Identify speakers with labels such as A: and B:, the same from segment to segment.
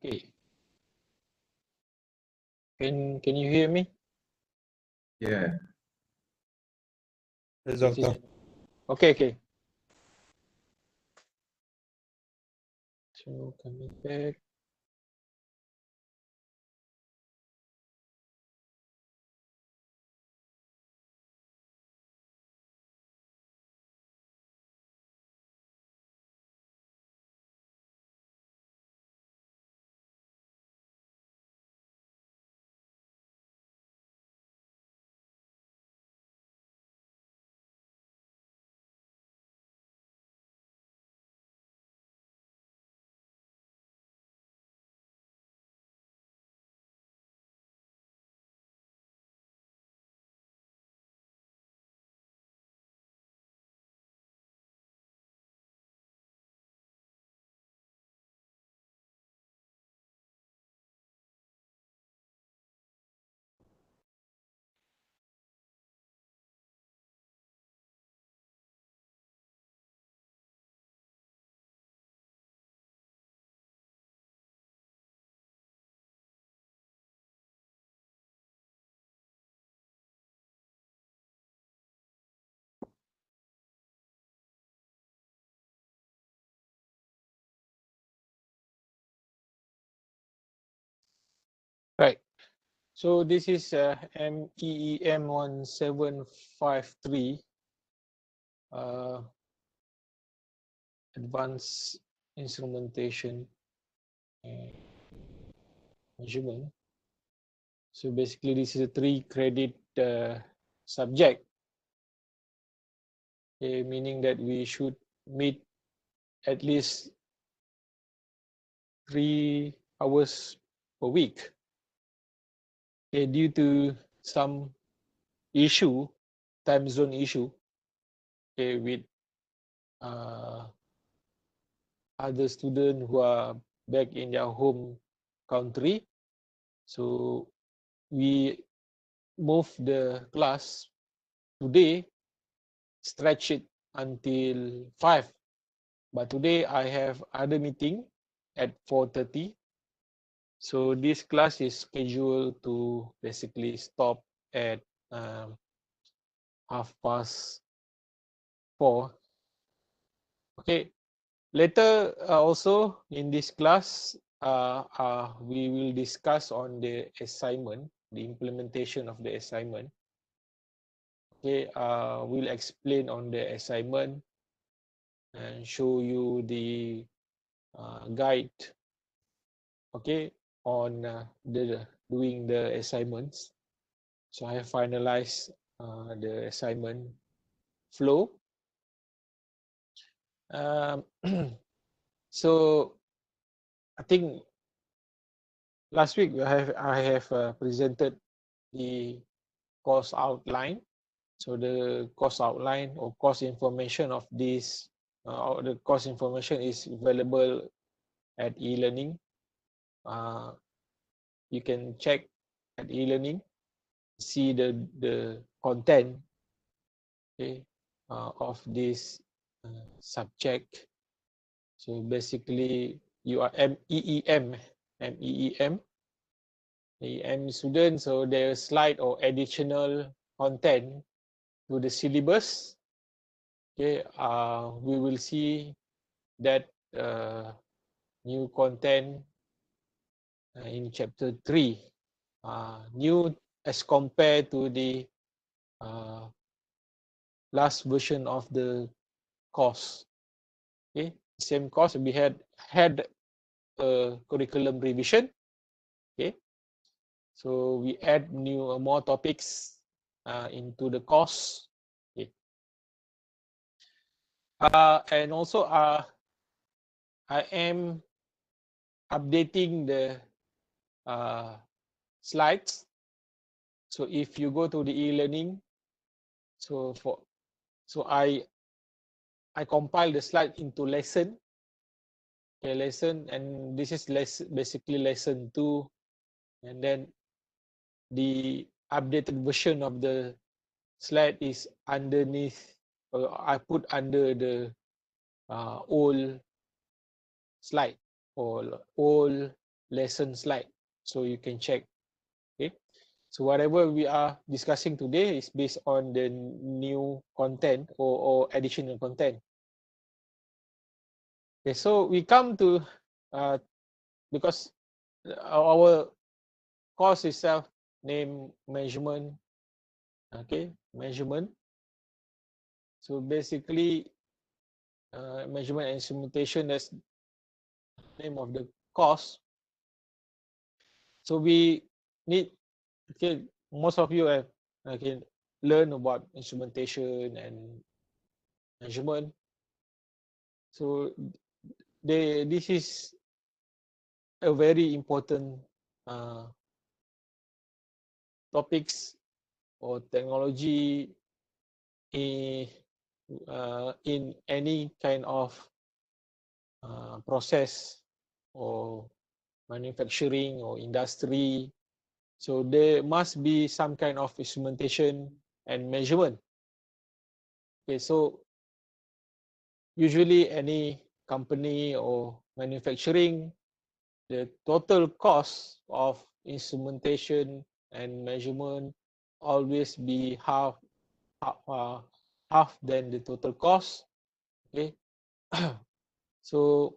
A: Okay. Can you hear me?
B: Yeah.
C: Yes, doctor.
A: Okay. So coming back. Right. So this is MEEM1753 advanced instrumentation measurement. So basically this is a 3-credit subject, okay, meaning that we should meet at least 3 hours per week. Okay, due to some issue, time zone issue, okay, with other students who are back in their home country. So we move the class today, stretch it until 5. But today I have other meeting at 4:30. So this class is scheduled to basically stop at 4:30. Okay. Later also in this class, we will discuss on the assignment, the implementation of the assignment. Okay, we'll explain on the assignment and show you the guide. Okay, on the doing the assignments. So I have finalized the assignment flow. So I think last week I have presented the course outline. So the course outline or course information of this, the course information is available at e-learning. You can check at e-learning, see the content, okay, of this subject. So basically, you are MEEM student. So there's slide or additional content to the syllabus. Okay, we will see that new content in chapter 3, new as compared to the last version of the course. Okay, same course, we had a curriculum revision. Okay, so we add more topics into the course. Okay. And also I am updating the slides. So if you go to the e-learning, so I compile the slide into lesson. Okay, lesson, and this is basically lesson 2, and then the updated version of the slide is underneath. I put under the old slide or old lesson slide, so you can check. Okay, so whatever we are discussing today is based on the new content or additional content. Okay, so we come to because our course itself name measurement. Okay, measurement. So basically, measurement and instrumentation, that's the name of the course. So we need, okay, most of you have learn about instrumentation and measurement. So this is a very important topics or technology in any kind of process or manufacturing or industry. So there must be some kind of instrumentation and measurement. Okay, so usually any company or manufacturing, the total cost of instrumentation and measurement always be half than the total cost. Okay, so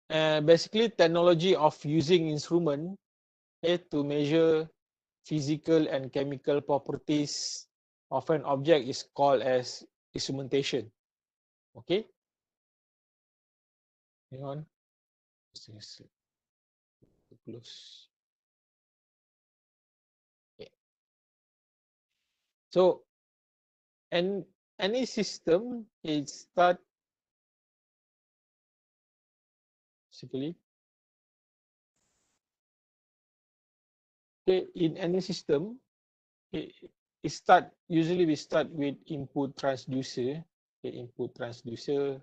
A: basically technology of using instrument to measure physical and chemical properties of an object is called as instrumentation. Okay, hang on, close. Okay. So, and any system it start basically. Okay, in any system, it start usually we start with input transducer. Okay, input transducer.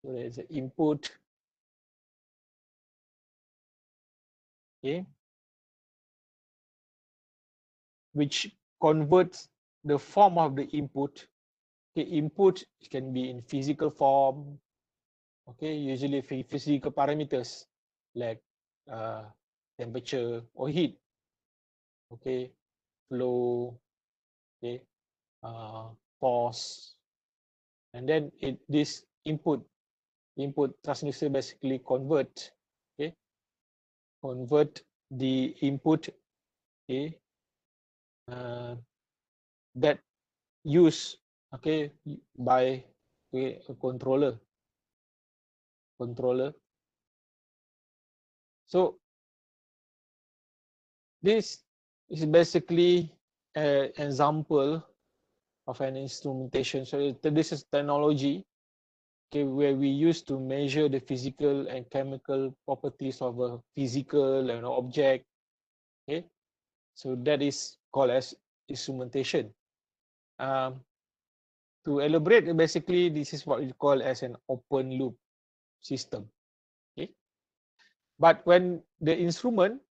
A: So there's an input. Okay, which converts the form of the input. Okay, input can be in physical form. Okay, usually physical parameters like temperature or heat. Okay, flow. Okay, force, and then this input transducer basically convert the input that used by a controller. So this is basically an example of an instrumentation. So this is technology where we use to measure the physical and chemical properties of a physical and object. Okay, so that is called as instrumentation. To elaborate, basically this is what we call as an open loop system. Okay, but when the instrument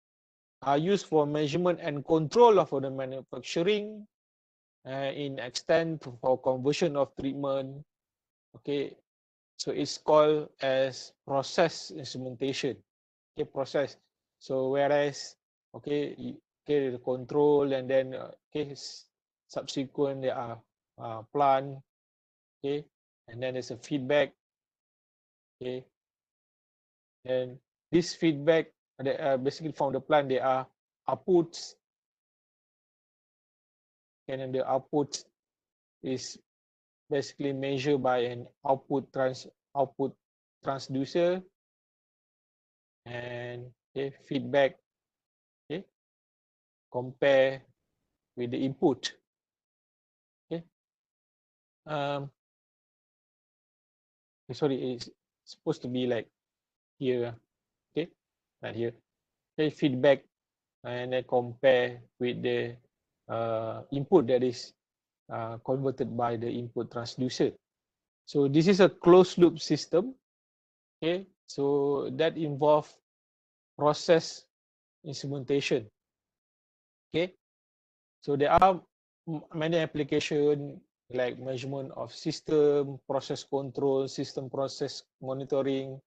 A: are used for measurement and control of the manufacturing, in extent for conversion of treatment, okay, so it's called as process instrumentation. Okay, process. So whereas the control, and then subsequent there are plant, okay, and then there's a feedback. Okay, and this feedback basically from the plant there are outputs, and then the output is basically measured by an output transducer, and feedback compare with the input. Okay, sorry, it's supposed to be like here. Okay, right here. Okay, feedback, and then compare with the input that is converted by the input transducer. So this is a closed loop system. Okay, so that involves process instrumentation. Okay, so there are many applications like measurement of system, process control, system process monitoring,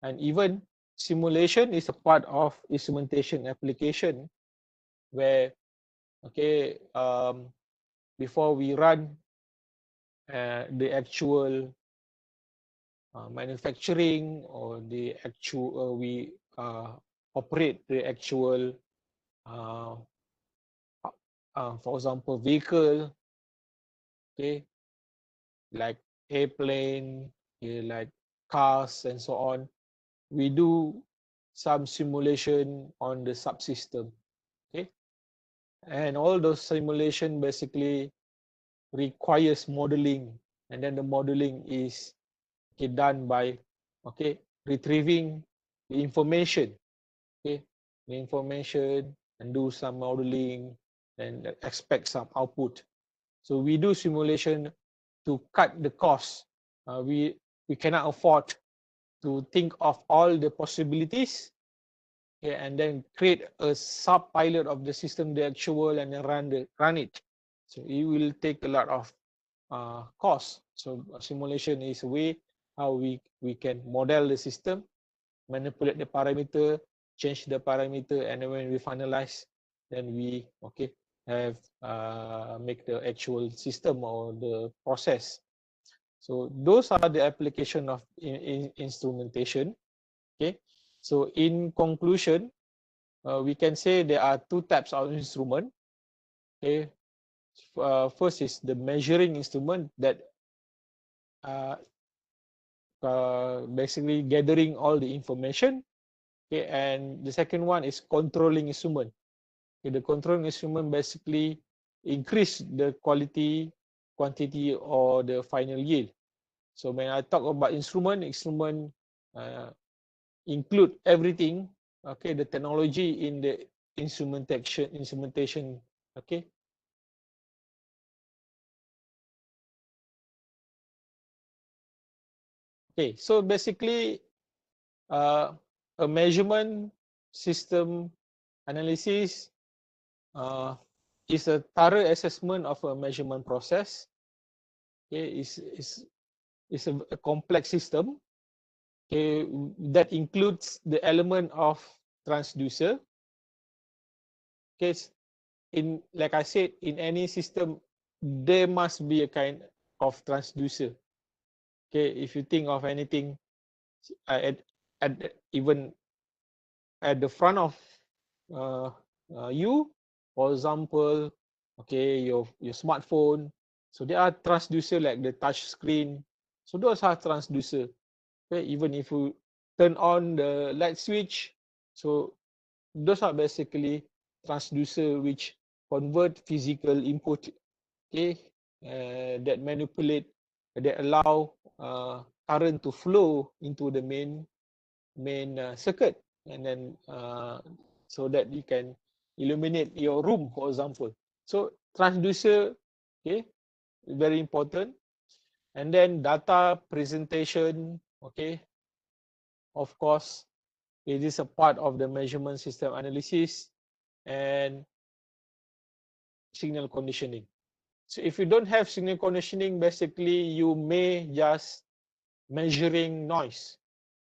A: and even simulation is a part of instrumentation application where, okay, before we run the actual manufacturing or the actual, we operate the actual, uh, for example, vehicle, okay, like airplane, okay, like cars and so on. We do some simulation on the subsystem, okay, and all those simulation basically requires modeling, and then the modeling is, okay, done by, okay, retrieving the information, okay, the information, and do some modeling and expect some output. So we do simulation to cut the cost. We cannot afford to think of all the possibilities, okay, and then create a sub pilot of the system, the actual, and then run it. So it will take a lot of cost. So simulation is a way how we can model the system, manipulate the parameter, change the parameter, and then when we finalize, then we, okay, have make the actual system or the process. So those are the application of instrumentation. Okay, so in conclusion, we can say there are two types of instrument. Okay, first is the measuring instrument that uh, basically gathering all the information. Okay, and the second one is controlling instrument. Okay, the controlling instrument basically increase the quality, quantity, or the final yield. So when I talk about instrument uh, include everything. Okay, the technology in the instrumentation. Okay. Okay, so basically, a measurement system analysis is a thorough assessment of a measurement process. Okay, is a complex system. Okay, that includes the element of transducer. Okay, in, like I said, in any system, there must be a kind of transducer. Okay, if you think of anything at even at the front of uh, you, for example, okay, your smartphone. So there are transducer like the touch screen. So those are transducer. Okay, even if you turn on the light switch, so those are basically transducer which convert physical input, okay, that manipulate, that allow current to flow into the main circuit, and then so that you can illuminate your room, for example. So transducer, okay, very important. And then data presentation, okay, of course, it is a part of the measurement system analysis and signal conditioning. So if you don't have signal conditioning, basically you may just measuring noise,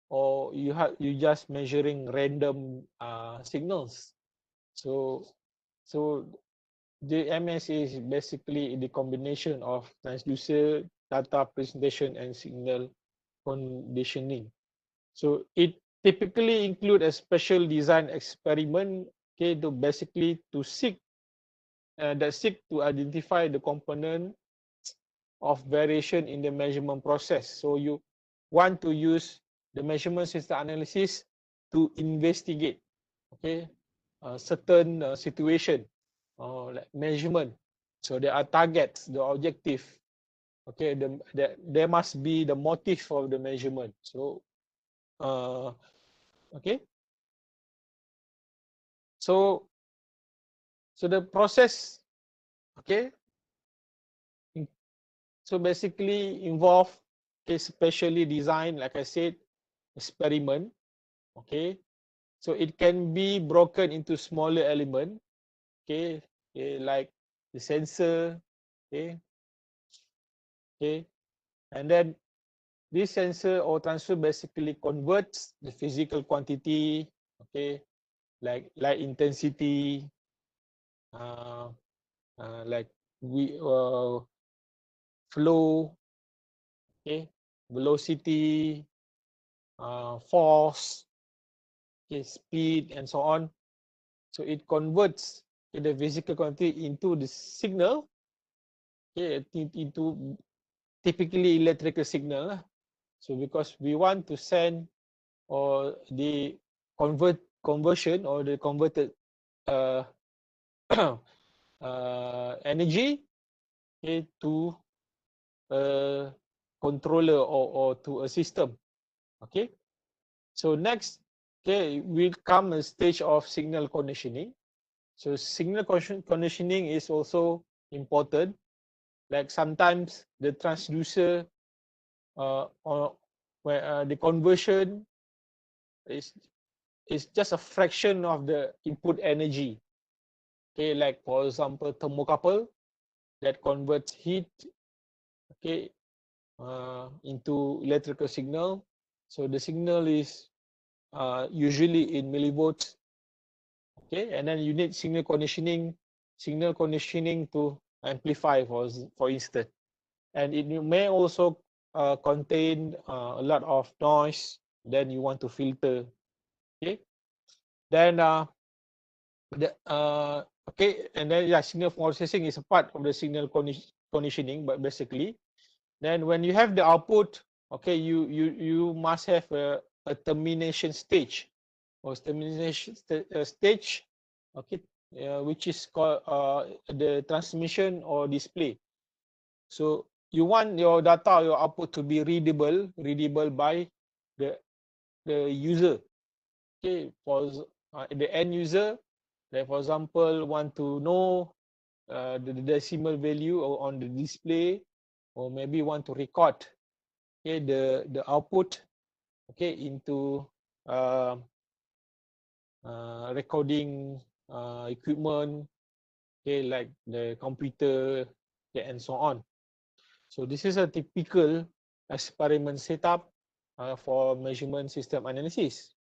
A: or you just measuring random signals. So the MS is basically the combination of transducer, data presentation, and signal conditioning. So it typically include a special design experiment, okay, to basically to seek to identify the component of variation in the measurement process. So you want to use the measurement system analysis to investigate, okay, certain situation or like measurement. So there are targets, the objective. Okay, there must be the motive of the measurement. So, okay, so the process, okay, so basically involve, okay, specially designed, like I said, experiment. Okay, so it can be broken into smaller element. Okay, okay, like the sensor. Okay, Okay, and then this sensor or transfer basically converts the physical quantity, okay, like light intensity, like flow, okay, velocity, force, okay, speed, and so on. So it converts the physical quantity into the signal, okay, into typically electrical signal. So because we want to send or the conversion or the converted uh, energy, okay, to a controller or to a system. Okay, so next, okay, will come a stage of signal conditioning. So signal conditioning is also important. Like sometimes the transducer or where the conversion is just a fraction of the input energy. Okay, like for example, thermocouple that converts heat, okay, into electrical signal. So the signal is usually in millivolts. Okay, and then you need signal conditioning to amplify, for instance. And it may also contain a lot of noise. Then you want to filter. Okay, then okay, and then yeah, signal processing is a part of the signal conditioning, but basically, then when you have the output, okay, you must have a termination stage or termination stage, okay, which is called the transmission or display. So you want your data, your output to be readable by the user. Okay, for the end user, like for example, want to know the decimal value on the display, or maybe want to record, okay, the output, okay, into uh, recording equipment, okay, like the computer, okay, and so on. So this is a typical experiment setup for measurement system analysis.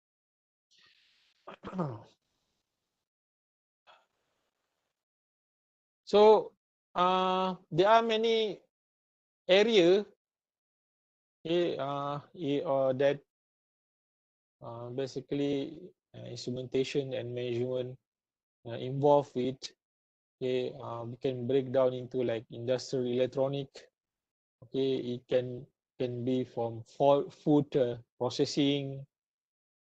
A: So there are many areas, okay, that basically instrumentation and measurement involved with. Okay, we can break down into like industrial electronic. Okay, it can be from food processing,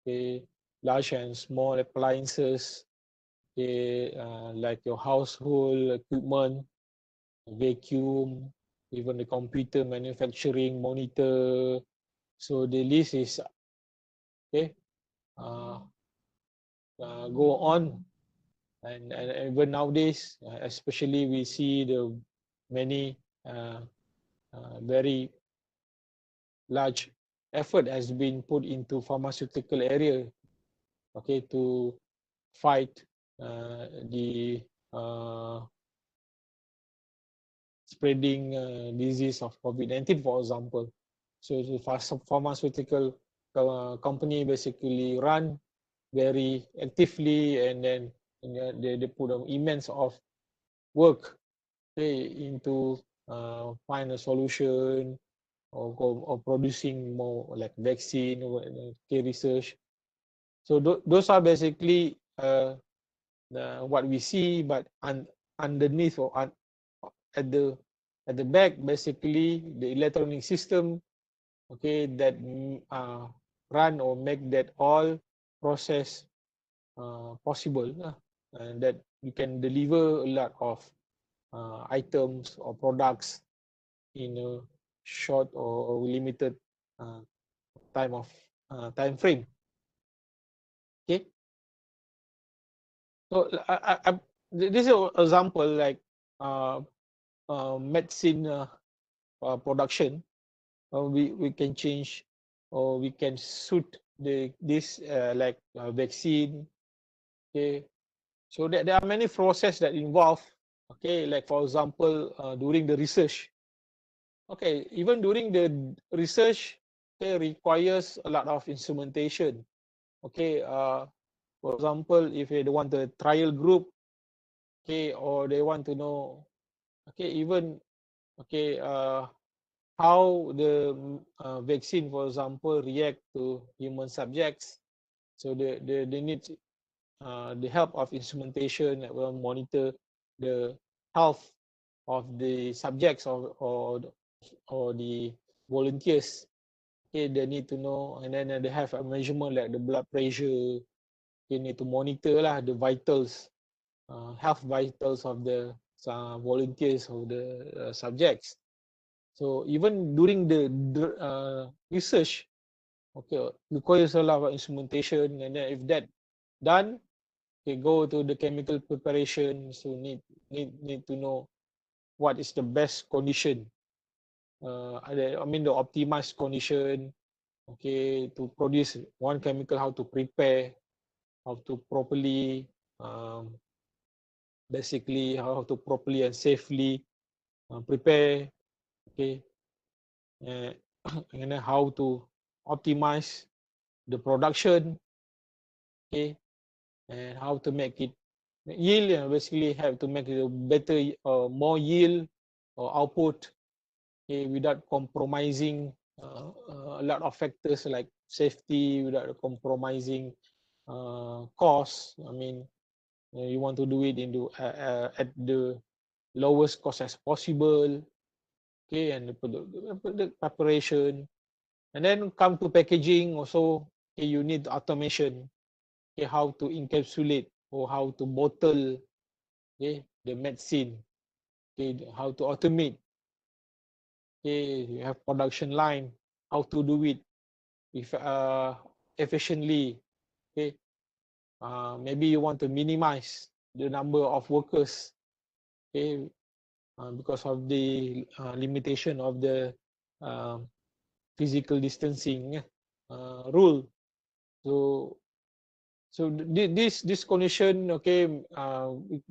A: okay, large and small appliances, okay, like your household equipment, vacuum, even the computer manufacturing, monitor. So the list is okay. Uh, go on, and even nowadays, especially we see the many very large effort has been put into pharmaceutical area, okay, to fight the spreading disease of COVID-19, for example. So the pharmaceutical company basically run very actively, and then they put an immense of work, okay, into find a solution or producing more like vaccine or research. So those are basically what we see, but underneath or at the back, basically the electronic system, okay, that run or make that all process possible, and that you can deliver a lot of items or products in a short or limited uh, time frame. Okay, so this is an example like medicine production. We can change or we can suit this like vaccine. Okay, so there are many processes that involve. Okay, like for example, during the research. Okay, even during the research, it requires a lot of instrumentation. Okay, for example, if they want a trial group, okay, or they want to know, okay, even okay, how the vaccine, for example, react to human subjects. So they need the help of instrumentation that will monitor the health of the subjects or the volunteers. Okay, they need to know, and then they have a measurement like the blood pressure. They need to monitor lah the vitals, health vitals of the volunteers of the subjects. So even during the research, okay, requires a lot of instrumentation, and then if that done, okay, go to the chemical preparation. So need to know what is the best condition. I mean the optimized condition. Okay, to produce one chemical, how to prepare, how to properly, basically how to properly and safely prepare. Okay, uh, and then how to optimize the production. Okay, and how to make it yield. Basically, have to make it a better, more yield or output, okay, without compromising a lot of factors like safety, without compromising cost. I mean, you want to do it at the lowest cost as possible. Okay, and the preparation, and then come to packaging also. Okay, you need automation. Okay, how to encapsulate or how to bottle, okay, the medicine. Okay, how to automate. Okay, you have production line, how to do it if efficiently. Okay, maybe you want to minimize the number of workers. Okay, because of the limitation of the uh, physical distancing rule. So this condition, okay,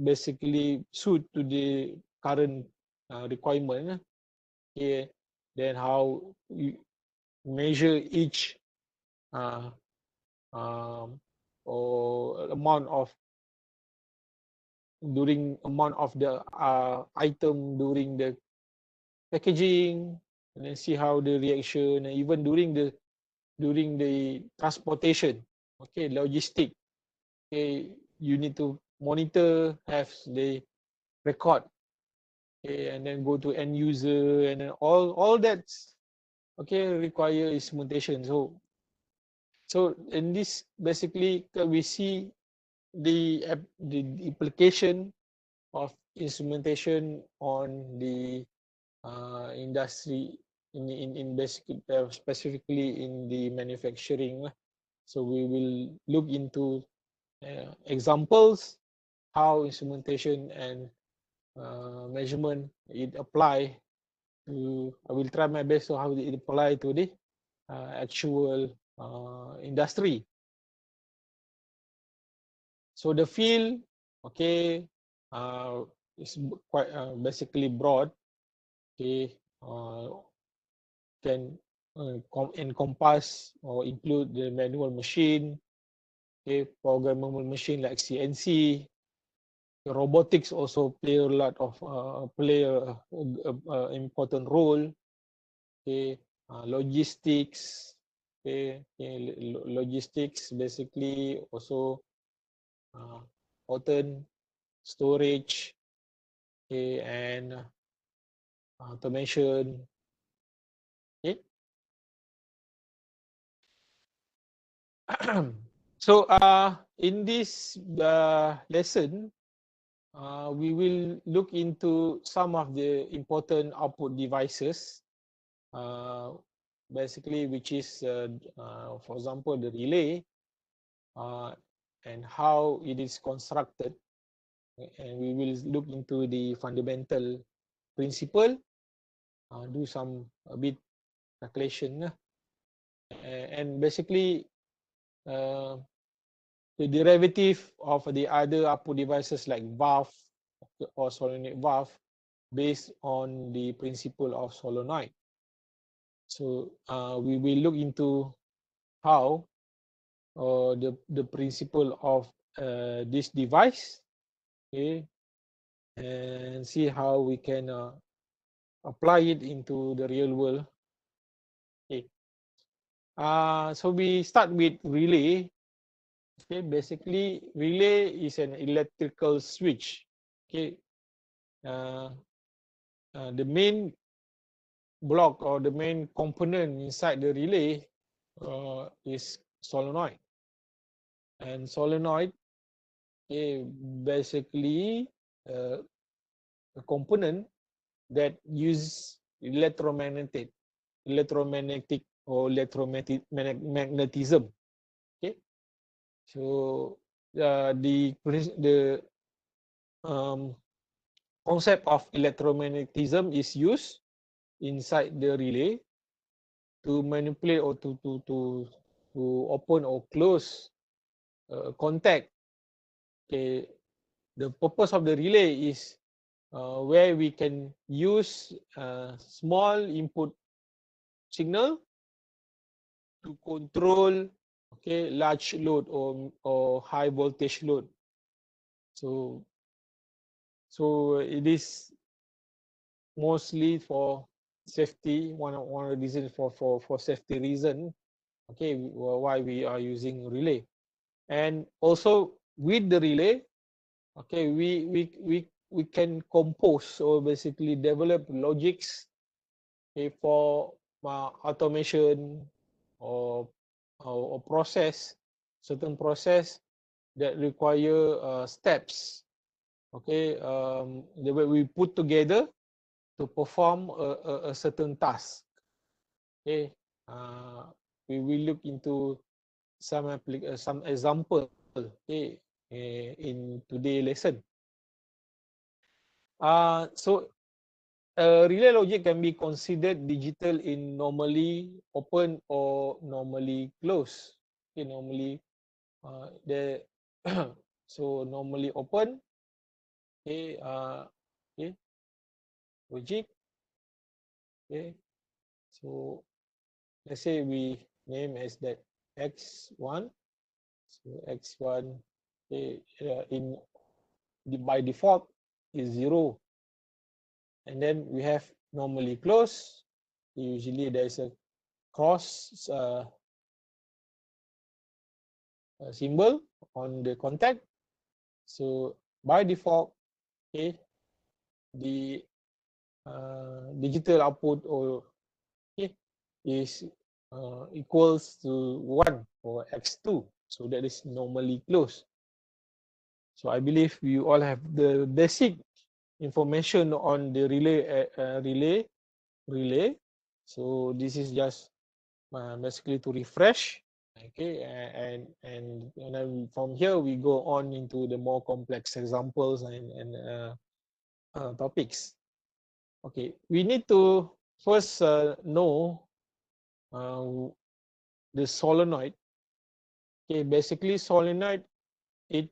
A: basically suit to the current requirement. Okay, then how you measure each uh, or amount of the item during the packaging, and then see how the reaction, and even during the transportation. Okay, logistic. Okay, you need to monitor, have the record. Okay, and then go to end user, and then all that's okay require instrumentation. So in this, basically we see the implication of instrumentation on the industry in basic, specifically in the manufacturing. So we will look into examples how instrumentation and measurement it apply to. I will try my best to how it apply to the actual industry. So the field, okay, is quite basically broad. Okay, can encompass or include the manual machine, okay, programmable machine like CNC. Robotics also play a lot of important role. Okay, logistics. Okay, logistics basically also cotton storage, okay, and automation. Okay. So in this lesson, we will look into some of the important output devices, basically, which is, for example, the relay, and how it is constructed. And we will look into the fundamental principle, do some a bit calculation, and basically the derivative of the other output devices like valve or solenoid valve, based on the principle of solenoid. So we will look into how the principle of this device, okay, and see how we can apply it into the real world. Okay. So we start with relay. Okay, basically relay is an electrical switch. Okay, the main block or the main component inside the relay is solenoid, and solenoid, okay, basically a component that uses electromagnetic or electromagnetism. Okay, so the concept of electromagnetism is used inside the relay to manipulate or to open or close contact. Okay, the purpose of the relay is where we can use small input signal to control, okay, large load or high voltage load. So it is mostly for safety. One of the reasons for safety reason, okay, why we are using relay. And also with the relay, okay, we can compose or basically develop logics, okay, for automation or process, certain process that require steps, okay, the way we put together to perform a certain task. Okay, we will look into some example, okay, in today's lesson. So relay logic can be considered digital in normally open or normally closed. Okay, normally the so normally open, okay, okay, logic, okay. So let's say we name as that x1. So x1, okay, by default is 0, and then we have normally closed. Usually there is a cross symbol on the contact. So by default, okay, the digital output or okay, is equals to 1 for x2. So that is normally closed. So I believe you all have the basic information on the relay. So this is just basically to refresh. Okay, and then from here we go on into the more complex examples and topics. Okay, we need to first know the solenoid. Okay, basically solenoid, it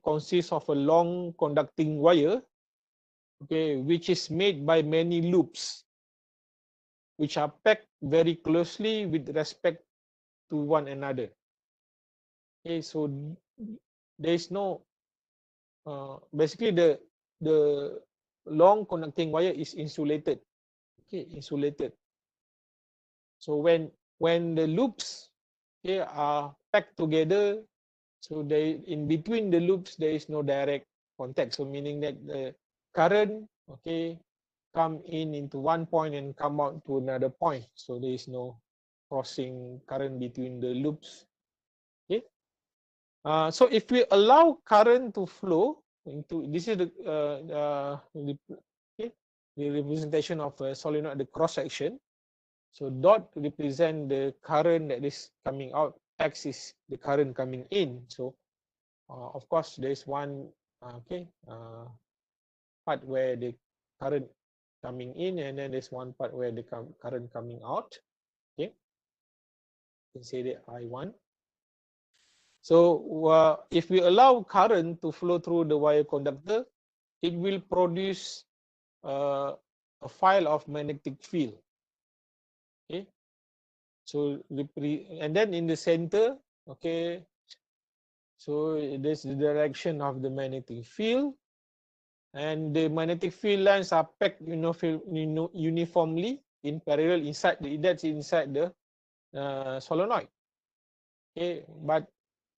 A: consists of a long conducting wire, okay, which is made by many loops, which are packed very closely with respect to one another. Okay, so there is no basically the long conducting wire is insulated. Okay, insulated. So when the loops, okay, are packed together, so they in between the loops there is no direct contact. So meaning that the current, okay, come in into one point and come out to another point. So there is no crossing current between the loops. Okay. So if we allow current to flow into, this is okay, the representation of a solenoid, the cross section. So dot represent the current that is coming out. X is the current coming in. So of course there is one okay part where the current coming in, and then there's one part where the current coming out. Okay, you can say that I1. So if we allow current to flow through the wire conductor, it will produce a file of magnetic field. Okay, so and then in the center, okay, so this is the direction of the magnetic field, and the magnetic field lines are packed uniformly in parallel inside the solenoid. Okay, but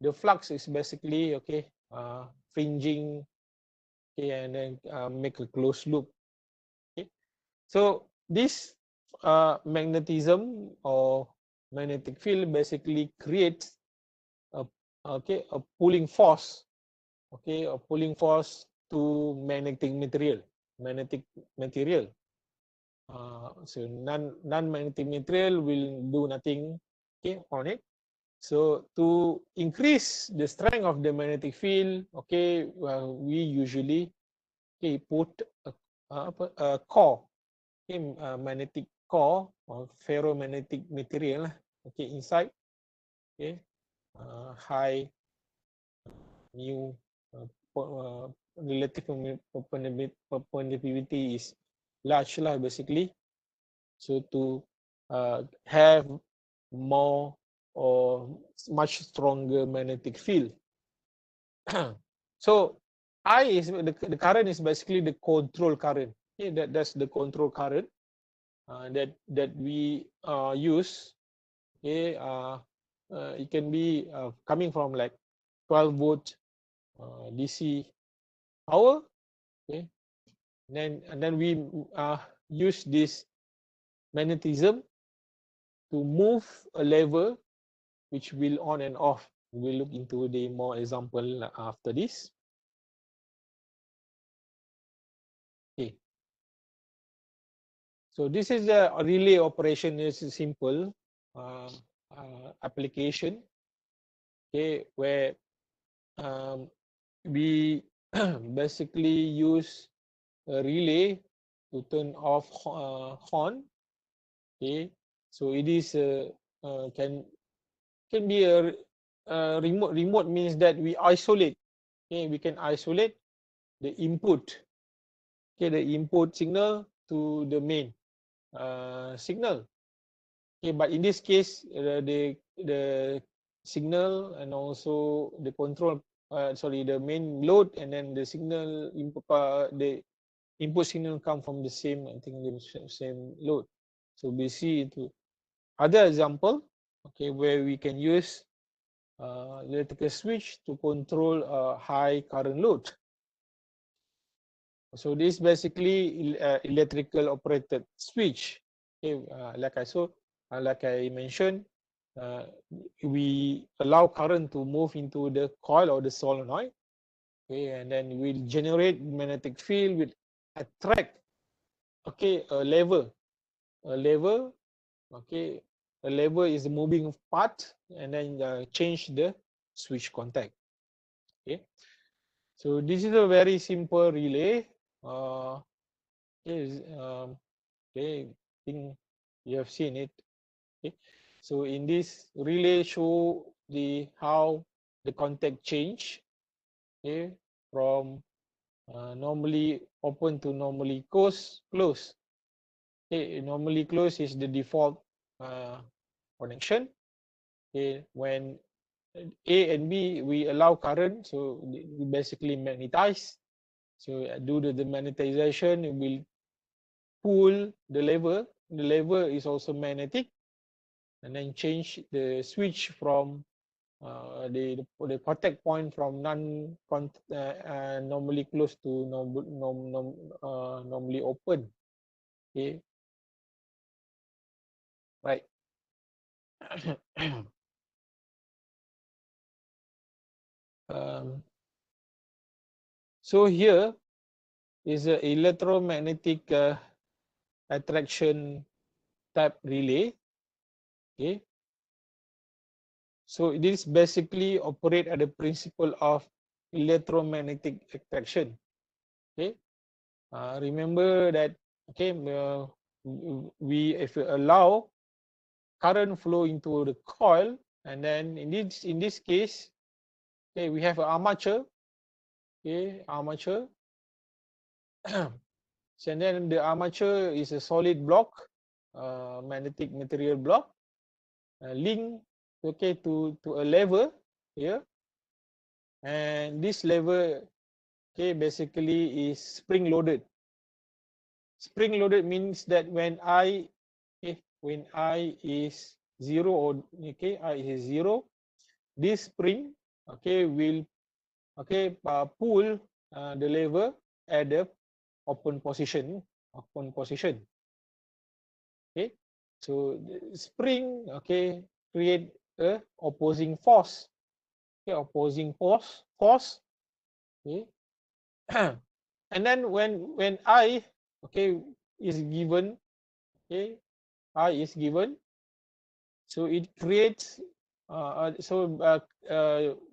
A: the flux is basically fringing, okay, and then make a closed loop. Okay, so this magnetism or magnetic field basically creates a pulling force, a pulling force to magnetic material. So non-magnetic material will do nothing, okay, on it. So to increase the strength of the magnetic field, okay, we usually put a core, magnetic core or ferromagnetic material, okay, inside, okay, high mu relative permeability is large lah basically. So to have more or much stronger magnetic field. So I is the current is basically the control current. Okay, that's the control current that we use. Okay, it can be coming from like 12 volt DC power. Okay, and then we use this magnetism to move a lever which will on and off. We'll look into the more example after this. Okay. So this is the relay operation. Is simple application. Okay, where we basically use a relay to turn off horn. Okay, so it is can be a remote. Remote means that we isolate. Okay, we can isolate the input. Okay, the input signal to the main signal. Okay, but in this case, the signal and also the control, the main load, and then the signal input, the input signal come from the same, I think the same load. So we see into other example, okay, where we can use electrical switch to control a high current load. So this basically electrical operated switch. Okay, like I mentioned, we allow current to move into the coil or the solenoid. Okay, and then we'll generate magnetic field, will attract, okay, a lever. Okay, a lever is a moving part, and then change the switch contact. Okay, so this is a very simple relay. Okay, I think you have seen it. Okay, so in this relay show the how the contact change, okay, from normally open to normally close. Okay, normally close is the default connection. Okay, when A and B we allow current, so we basically magnetize. So due to the magnetization, it will pull the lever. The lever is also magnetic, and then change the switch from the contact point from normally close to normally open. Okay, right. So here is an electromagnetic attraction type relay. Okay, so it is basically operate at the principle of electromagnetic attraction. Okay, remember that. Okay, if we allow current flow into the coil, and then in this case, okay, we have an armature. Okay, armature. and then the armature is a solid block, magnetic material block, linked to a lever here, and this lever basically is spring loaded. Spring loaded means that when I is 0, or I is 0, this spring will pull the lever at the open position. Okay, so the spring create a opposing force. Opposing force. Okay, and then when I is given, I is given, so it creates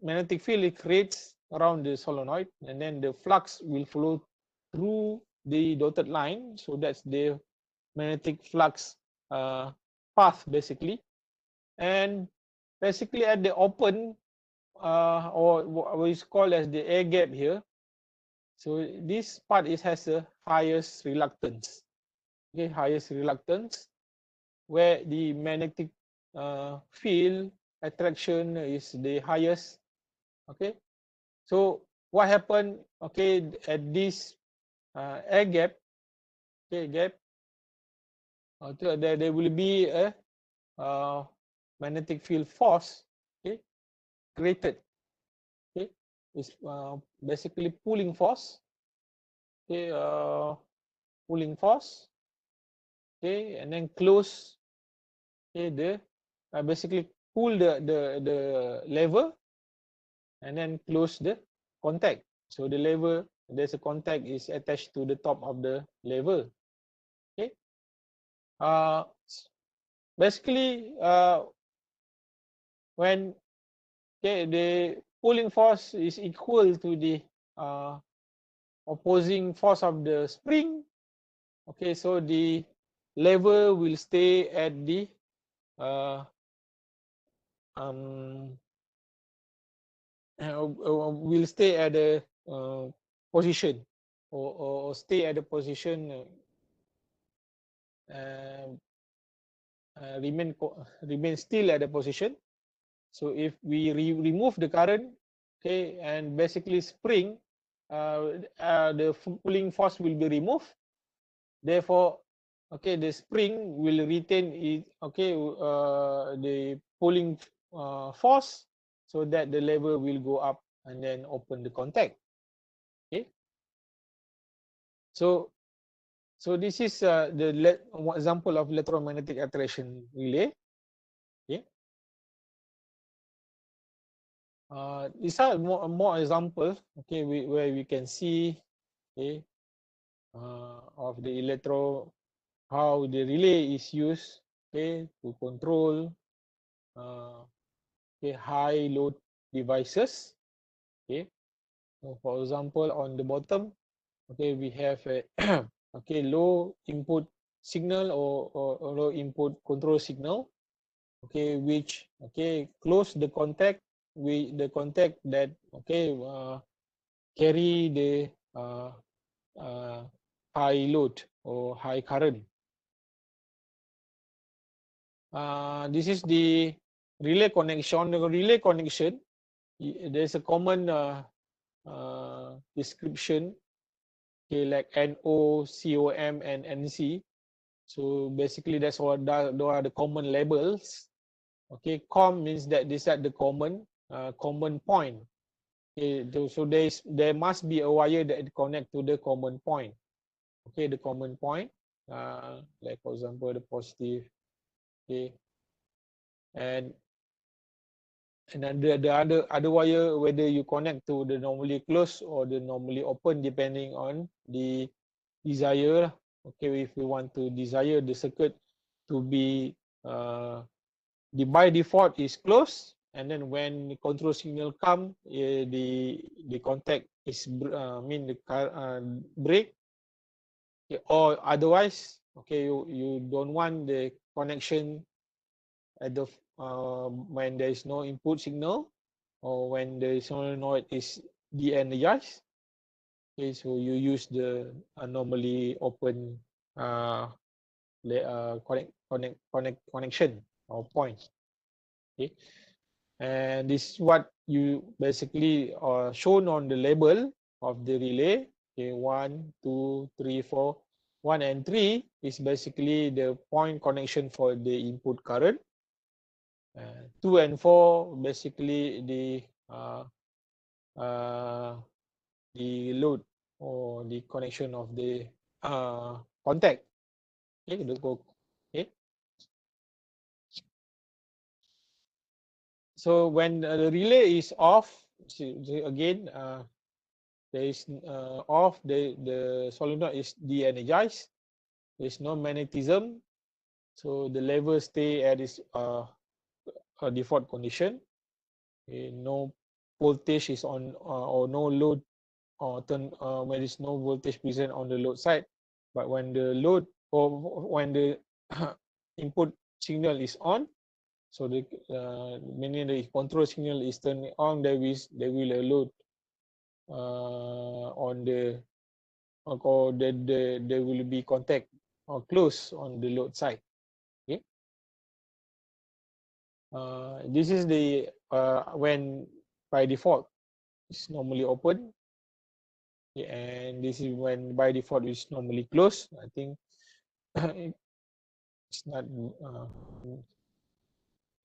A: magnetic field, it creates around the solenoid, and then the flux will flow through the dotted line. So that's the magnetic flux path basically. And basically at the open or what is called as the air gap here, so this part has a highest reluctance. Highest reluctance, where the magnetic field attraction is the highest. So what happened at this air gap, there will be a magnetic field force created. It's basically pulling force. Pulling force. And then close the basically pull the lever and then close the contact. So the lever, there's a contact is attached to the top of the lever. Basically when the pulling force is equal to the opposing force of the spring, so the lever will stay at the will stay at the position, or stay at the position, remain still at the position. So if we remove the current, and basically spring, the pulling force will be removed. Therefore, the spring will retain it, the pulling force, so that the lever will go up and then open the contact. So this is the example of electromagnetic attraction relay. These are more examples, where we can see of the how the relay is used to control high load devices. So for example, on the bottom, we have a low input signal, or low input control signal, which close the contact with the contact that carry the high load or high current. This is the relay connection. The relay connection, there's a common description, like NO, COM, and NC. So basically, those are the common labels. COM means that these are the common point. So there must be a wire that connect to the common point. The common point, like for example the positive, and then the other wire, whether you connect to the normally closed or the normally open, depending on the desire. If we want to desire the circuit to be by default is closed, and then when the control signal come, the contact is break, or otherwise you don't want the connection at the when there is no input signal, or when the solenoid is de-energized. Okay, so you use the normally open connection or point. Okay, and this is what you basically shown on the label of the relay. Okay, 1, 2, 3, 4. 1 and 3 is basically the point connection for the input current. 2 and 4 basically the load or the connection of the contact. Okay, okay. So when the relay is off, again there is off, the solenoid is de-energized. There is no magnetism, so the level stay at its default condition. Okay, no voltage is on or no load or turn when there is no voltage present on the load side. But when the load or when the input signal is on, so the meaning the control signal is turned on, there will a load on the or there will be contact or close on the load side. Okay. This is the when by default it's normally open. Okay, and this is when by default it's normally closed. I think it's not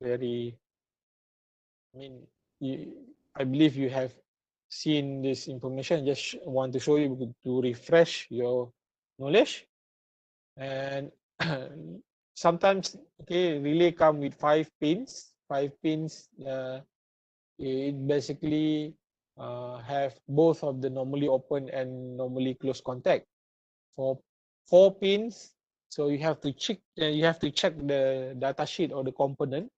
A: very. I mean, I believe you have seen this information. Just want to show you to refresh your knowledge. And sometimes, okay, relay come with 5 pins. 5 pins. It basically have both of the normally open and normally closed contact. For 4 pins, so you have to check. You have to check the data sheet or the component.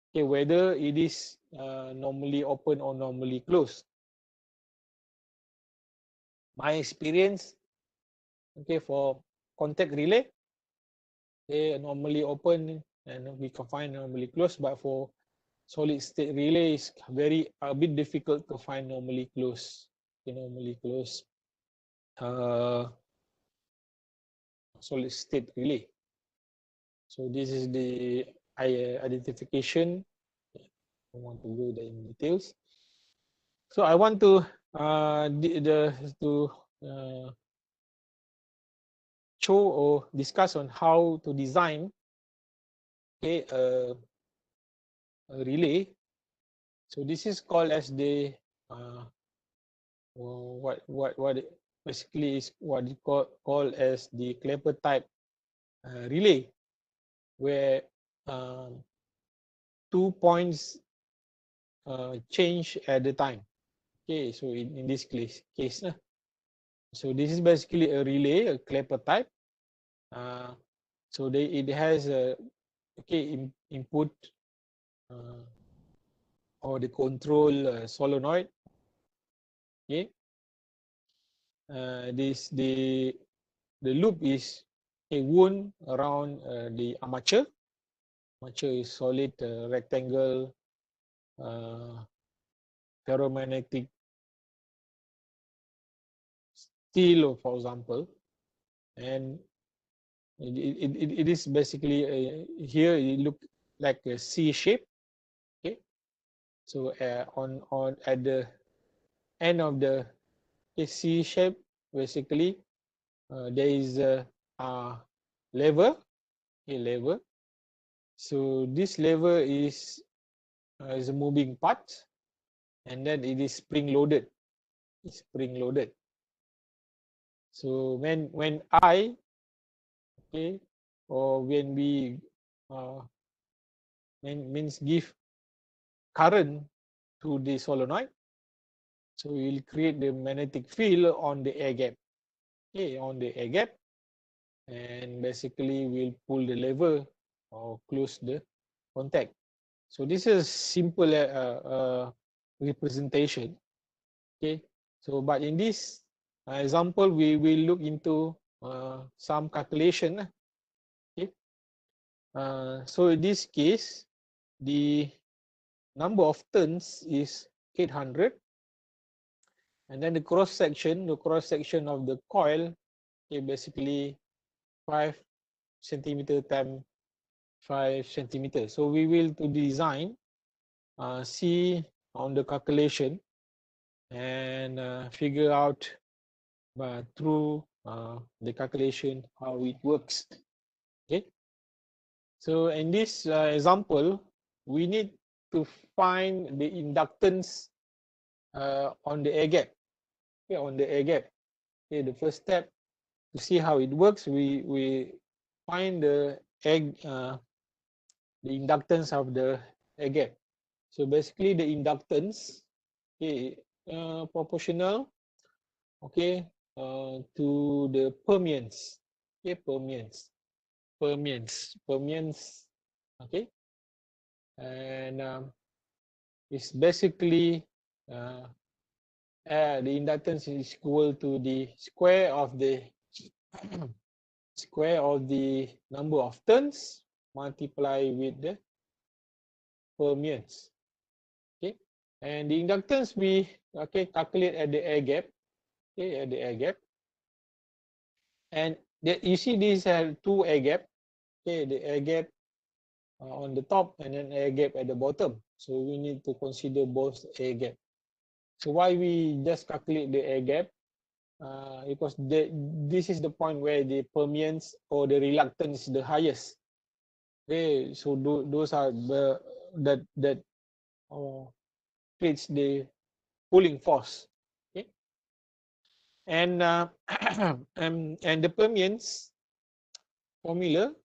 A: Okay, whether it is normally open or normally closed. My experience, okay, for contact relay, they normally open and we can find normally closed, but for solid state relay is a bit difficult to find normally closed. Okay, normally closed solid state relay. So this is the identification. I want to go there in details. So I want to show or discuss on how to design, okay, a relay. So this is called as the what basically is what you call as the Clapper type relay, where 2 points change at the time. Okay, so in this case, so this is basically a relay, a Clapper type. So it has a input or the control solenoid. Okay, the loop is wound around the armature. Armature is solid rectangle ferromagnetic steel, for example, and it is basically here it look like a C shape. Okay, so on at the end of the C shape, basically there is a lever, a lever. So this lever is a moving part, and then it is spring loaded. It's spring loaded. So when I okay, or when we means give current to the solenoid, so we'll create the magnetic field on the air gap. Okay, on the air gap, and basically we'll pull the lever or close the contact. So this is simple representation. Okay, so but in this example, we will look into some calculation. Okay, so in this case, the number of turns is 800, And then the cross section of the coil, okay, basically 5 centimeter times 5 centimeter. So we will to design, see on the calculation and figure out through the calculation how it works. Okay. So in this example, we need to find the inductance on the air gap. Okay, on the air gap. Okay, the first step to see how it works, we find the inductance of the air gap. So basically the inductance, okay, proportional, okay, to the permeance. Okay, permeance, okay, and it's basically the inductance is equal to the square of the number of turns multiply with the permeance. Okay, and the inductance we calculate at the air gap. Okay, at the air gap, and you see these are two air gap. Okay, the air gap on the top and then air gap at the bottom. So we need to consider both air gap. So why we just calculate the air gap? Because this is the point where the permeance or the reluctance is the highest. Okay, so those are the that creates the pulling force. Okay, and and the permeance formula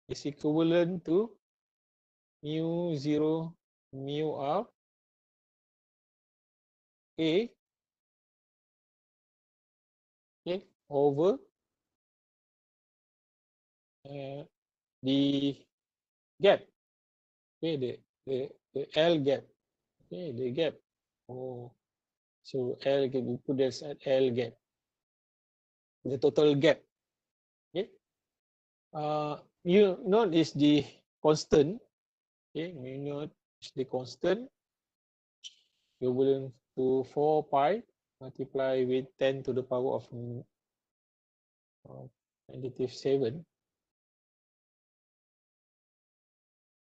A: is equivalent to mu0 mu r a, okay, over the gap. Okay, the L gap. Okay, the gap. Oh, so L gap, we put this at L gap. The total gap. Okay. Mu naught is the constant. Okay, mu naught is the constant. Equivalent to 4 pi multiply with 10 to the power of -7.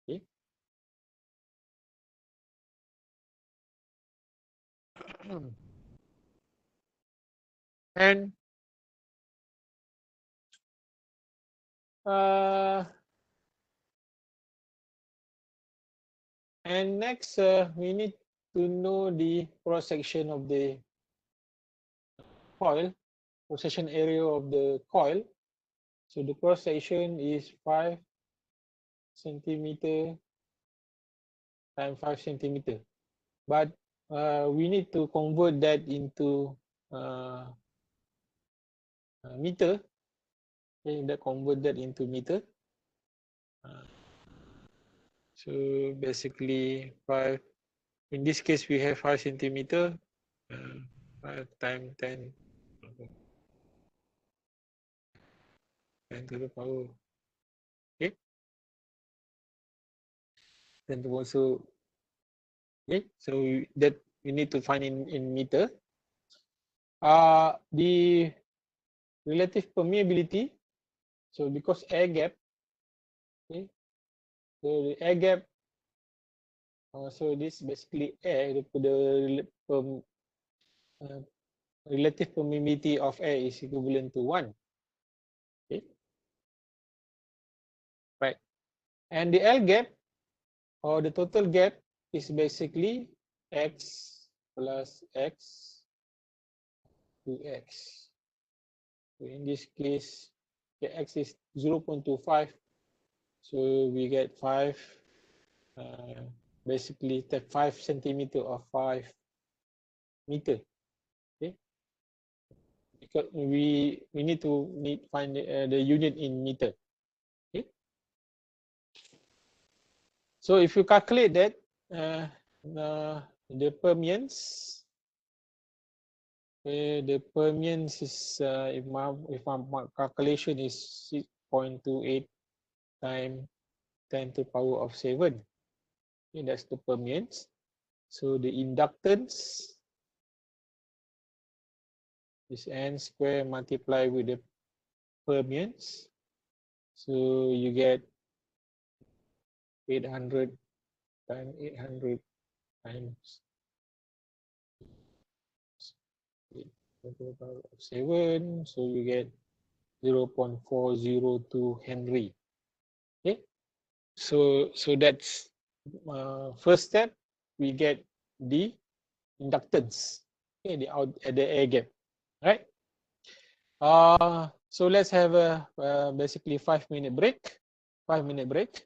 A: Okay. And next we need to know the cross section of the coil, cross section area of the coil. So the cross section is 5 centimeter times 5 centimeter. But we need to convert that into meter. Okay, that convert that into meter. So basically 5. In this case, we have 5 centimeter. 5 times 10. 10 to the power. Okay. Then also, okay. So that we need to find in meter. The relative permeability. So because air gap, okay. So the air gap. So this basically air. The relative permeability of air is equivalent to 1. Okay. Right. And the L gap or the total gap is basically x plus x to x. So in this case, the x is 0.25. So we get 5, basically 5 centimeter or 5 meter. Okay. Because we need to find the unit in meter. Okay. So if you calculate that, the permeance, the permeance is if my calculation is 6.28 times 10 to the power of 7. Okay, that's the permeance. So the inductance This n square multiplied with the permeance. So you get 800 times 800 times 7. So you get 0.402 Henry. Okay. So that's first step. We get the inductance. Okay, the air gap. Right. So let's have a basically 5-minute break. 5-minute break.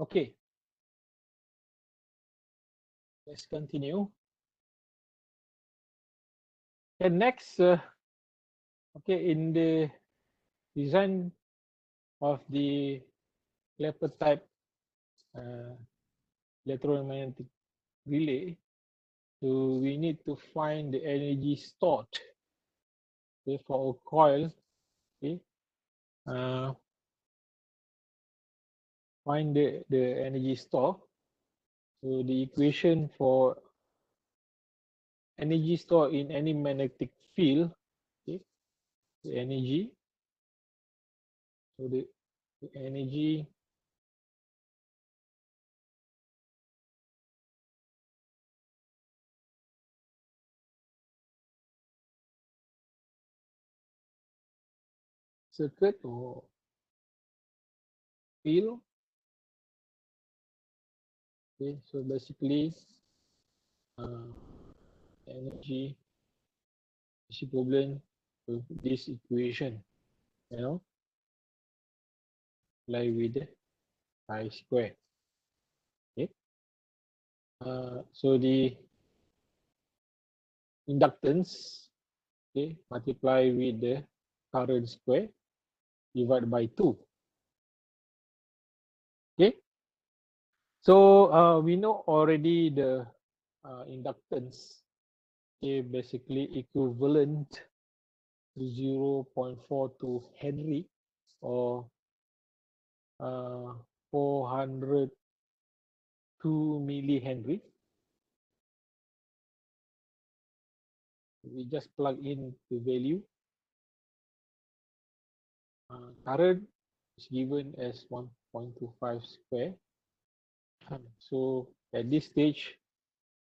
A: Okay, let's continue. And next, okay, in the design of the Clapper type electromagnetic relay, so we need to find the energy stored, okay, for a coil. Okay, find the energy store. So the equation for energy store in any magnetic field, okay, the energy. So the energy circuit or field. Okay, so basically energy is equivalent to this equation, you know, like with the I square. Okay, so the inductance, okay, multiply with the current square divided by 2. Okay, so we know already the inductance, okay, basically equivalent to 0.42 Henry or 402 millihenry. We just plug in the value. Current is given as 1.25 square. So at this stage,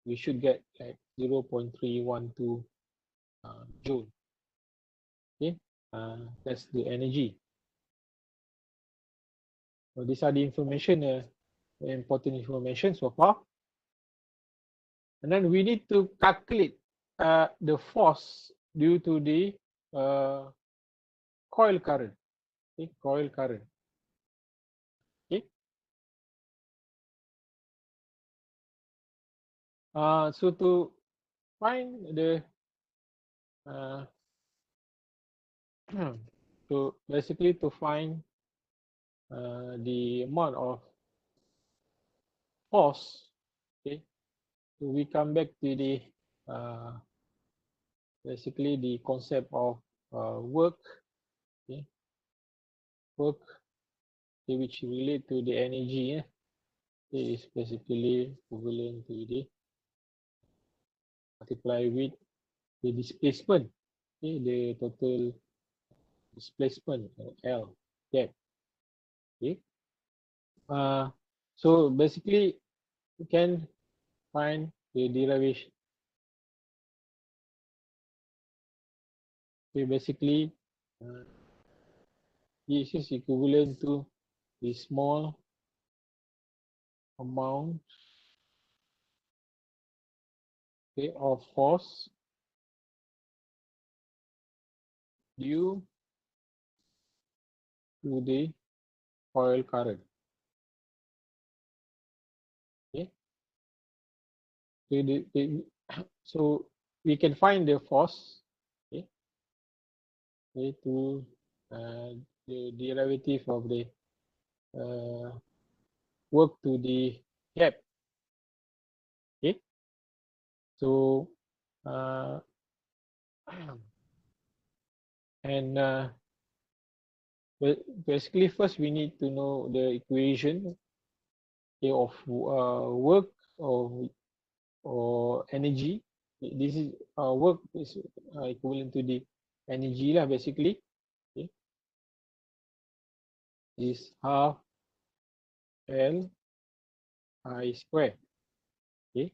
A: we should get like 0.312 joule. Okay, that's the energy. So these are the information, important information so far. And then we need to calculate the force due to the coil current. Okay, coil current. Okay. So to find the so basically to find the amount of force, okay, so we come back to the basically the concept of work, okay, work, okay, which relate to the energy, is basically equivalent to the multiply with the displacement, okay, the total displacement L depth. Okay, so basically you can find the derivation. Okay, basically this is equivalent to the small amount, okay, of force due to the coil current. Okay, so, so we can find the force, okay, okay, to the derivative of the work to the gap. Okay, so and basically first we need to know the equation, okay, of work or energy. This is work is equivalent to the energy lah basically. Okay, is half L I square. Okay,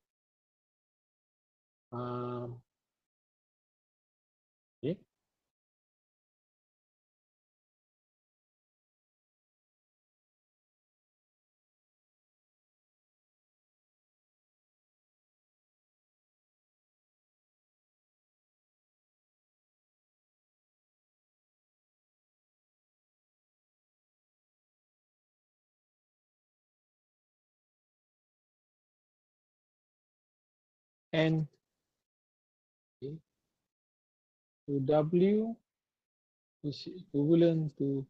A: okay, N. Okay. So W is equivalent to,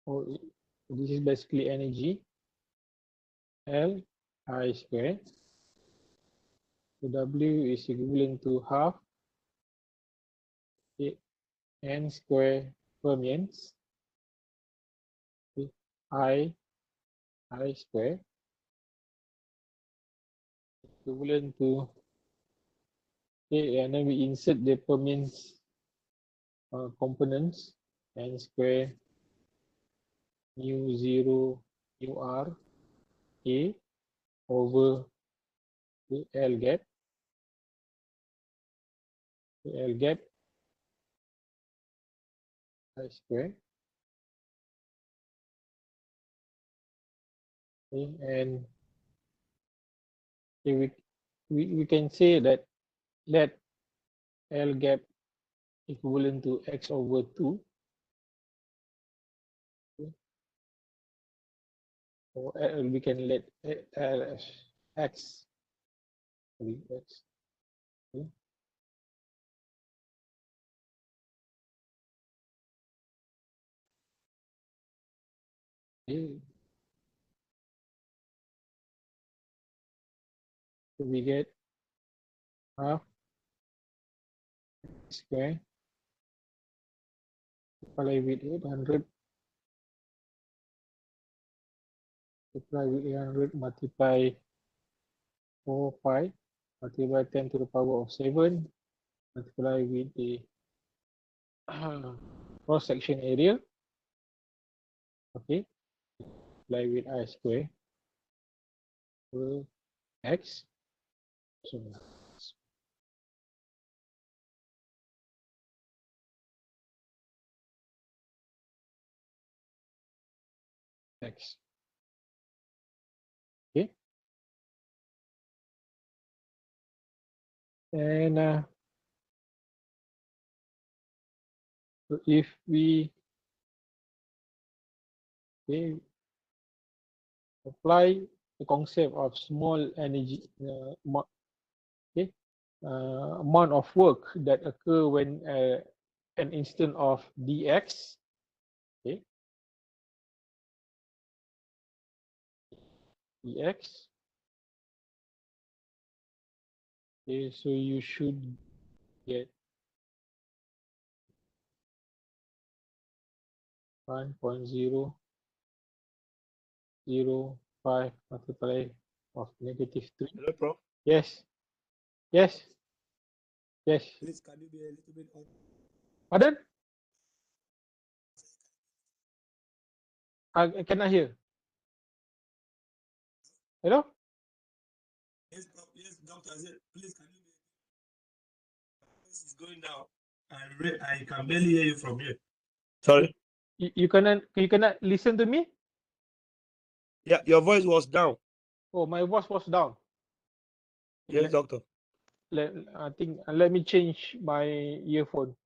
A: or this is basically energy, L I square. So W is equivalent to half N square fermions, I square, equivalent to, okay, and then we insert the fermions components, N square mu 0 mu R A over the L gap, I square. Okay, and okay, we can say that let L gap equivalent to X over 2. Okay, or we can let X, sorry, X. Okay. Okay. So we get half square multiply with 800 multiply 4 pi multiply 10 to the power of 7 multiply with the cross section area. Okay, multiply with I square over X. So X. Okay, and so if we apply the concept of small energy, amount of work that occur when an instant of dx, okay, dx. Okay, so you should get 1.005 multiply of -3.
C: Hello, Prof.
A: Yes, yes, yes.
C: Please, can you be a little bit on?
A: Pardon? I cannot hear. Hello?
C: Yes, Prof. Yes, Doctor. Please, can you be? This is going down. I can barely hear you from here. Sorry.
A: You cannot listen to me?
C: Yeah, your voice was down.
A: Oh, my voice was down.
C: Yes, Doctor.
A: I think let me change my earphone.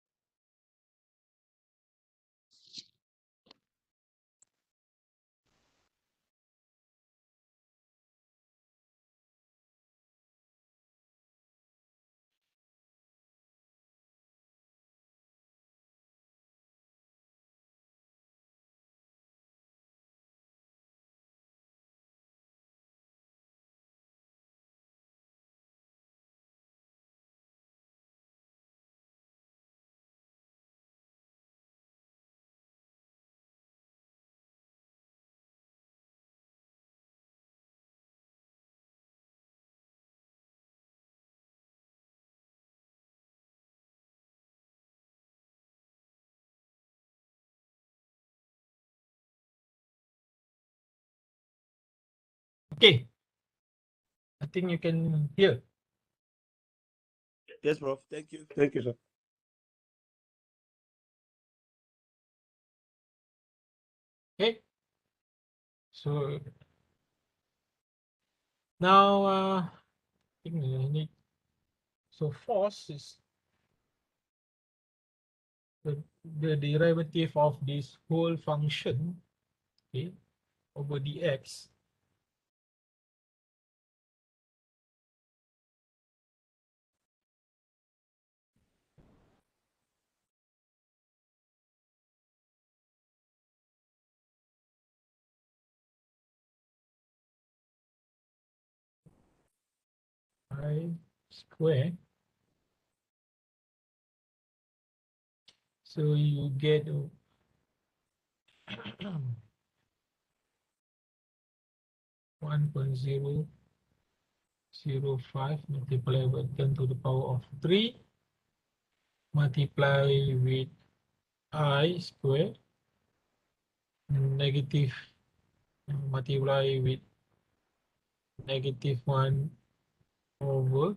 A: Okay, I think you can hear.
C: Yes, Prof. Thank you. Thank you, sir.
A: Okay, so now I think we need, so force is the derivative of this whole function, okay, over dx.
D: pi square. So you get 1.005 multiplied by 10 to the power of 3 multiply with I square negative multiply with negative 1 over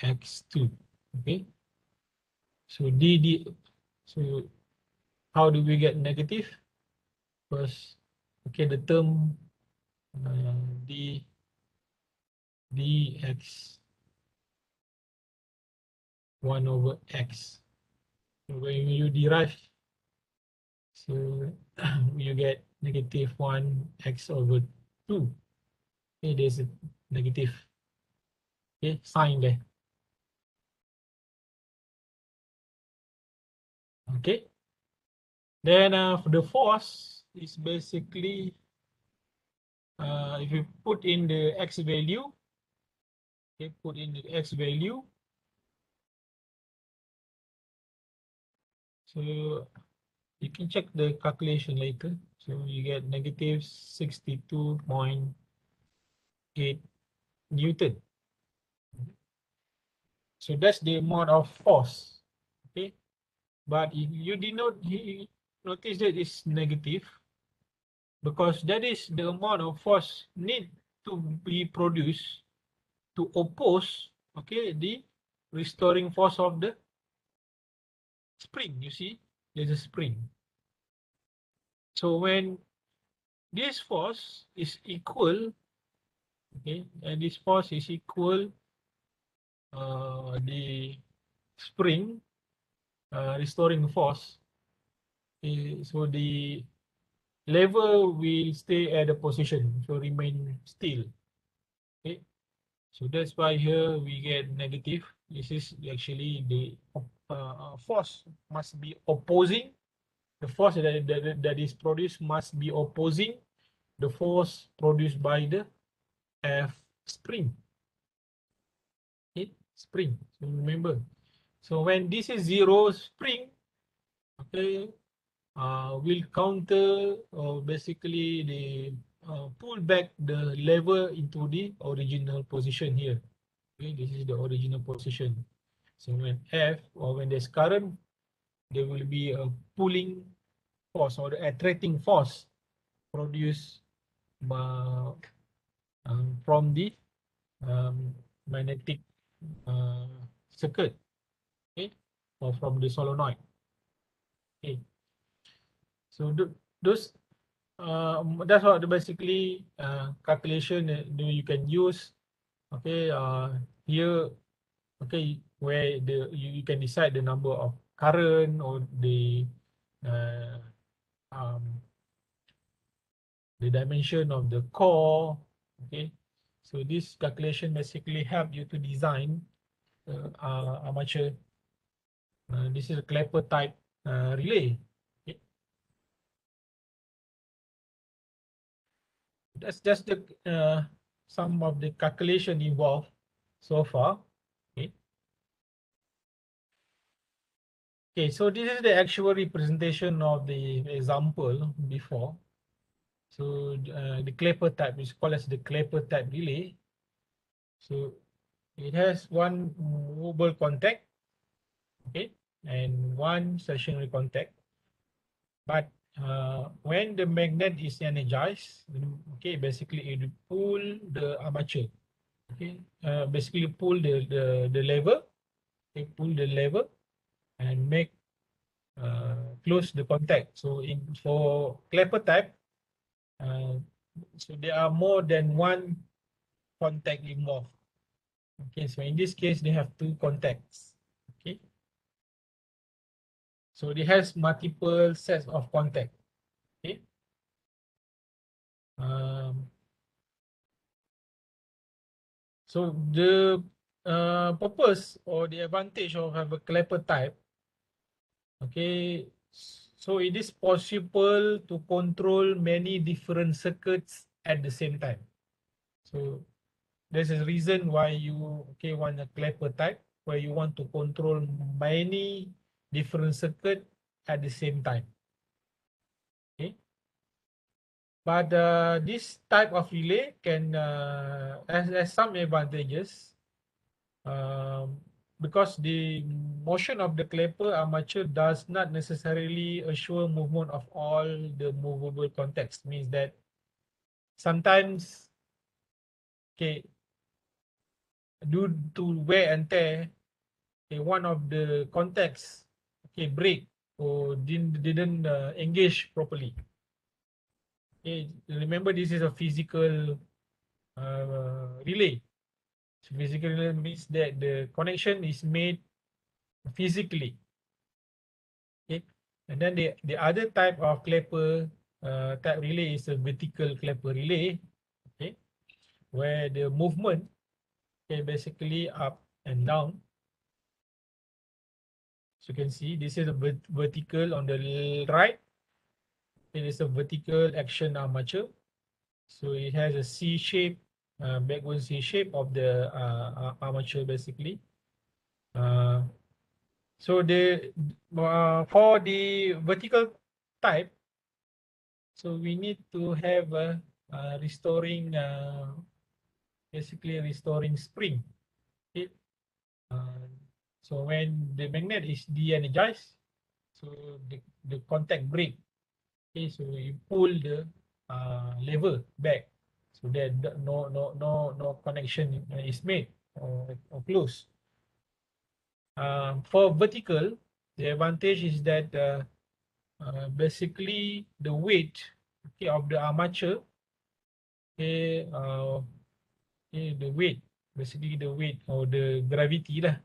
D: x2. Okay, so so how do we get negative? First, okay, the term d dx 1 over x. So when you derive, so you get negative 1 x over 2. Okay, there's a negative sign there. Okay, then for the force is basically if you put in the x value, okay, put in the x value. So you can check the calculation later. So you get negative 62.8 Newton. So that's the amount of force. Okay, but you did not notice that it's negative because that is the amount of force need to be produced to oppose, okay, the restoring force of the spring. You see, there's a spring. So when this force is equal, okay, and this force is equal the spring restoring force, okay, so the lever will stay at the position, so remain still. Okay, so that's why here we get negative. This is actually the force must be opposing. The force that is produced must be opposing the force produced by the F spring. Okay, spring. So remember. So when this is zero spring, okay, will counter or basically the pull back the lever into the original position here. Okay, this is the original position. So when F or when there's current, there will be a pulling force or the attracting force produced from the magnetic circuit, okay, or from the solenoid. Okay, so those that's what basically calculation that you can use. Okay, here, okay, where you can decide the number of current or uh, um, the dimension of the core. Okay, so this calculation basically help you to design armature. This is a Clapper type relay. Okay. That's just the some of the calculation involved so far. Okay. Okay, so this is the actual representation of the example before. So the Clapper type is called as the Clapper type relay. So it has one movable contact, okay, and one stationary contact. But when the magnet is energized, okay, basically it will pull the armature, okay, basically pull the lever, okay, pull the lever and make close the contact. So for Clapper type, so there are more than one contact involved. Okay, so in this case, they have two contacts. Okay, so it has multiple sets of contact. Okay, so the purpose or the advantage of have a Clapper type. Okay, so it is possible to control many different circuits at the same time. So there's a reason why you want a clapper type where you want to control many different circuit at the same time. Okay, but this type of relay can has some advantages. Because the motion of the clapper armature does not necessarily assure movement of all the movable contacts. Means that sometimes, due to wear and tear, one of the contacts break or didn't engage properly. Remember, this is a physical relay. So physical relay means that the connection is made physically. Okay, and then the other type of clapper type relay is a vertical clapper relay. Okay, where the movement basically up and down. So you can see this is a vertical on the right. It is a vertical action armature. So it has a C shape, backward C shape of the armature basically. So the for the vertical type, so we need to have a restoring, basically a restoring spring. Okay. So when the magnet is de-energized, so the contact break. Okay, so you pull the lever back, so that no connection is made or close. For vertical, the advantage is that basically the weight of the armature, the weight, basically the weight or the gravity lah,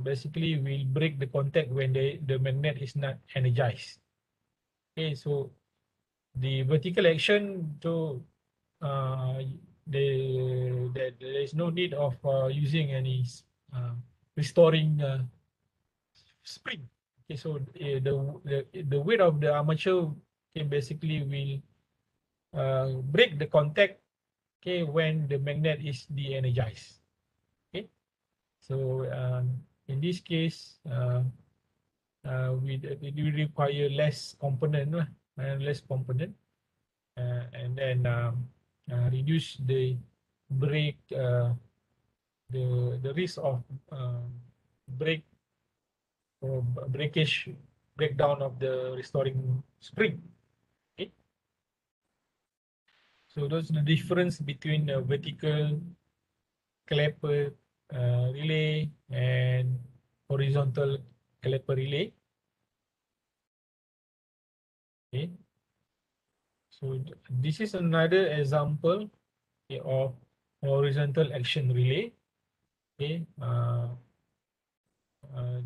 D: basically will break the contact when the magnet is not energized. Okay, so the vertical action, so there is no need of using any restoring spring. Okay, so the weight of the armature basically will break the contact when the magnet is de-energized. Okay, so in this case we require less component and then reduce the break the risk of break or breakdown of the restoring spring. Okay, so those are the difference between the vertical clapper relay and horizontal clapper relay. Okay, so this is another example of horizontal action relay. Okay,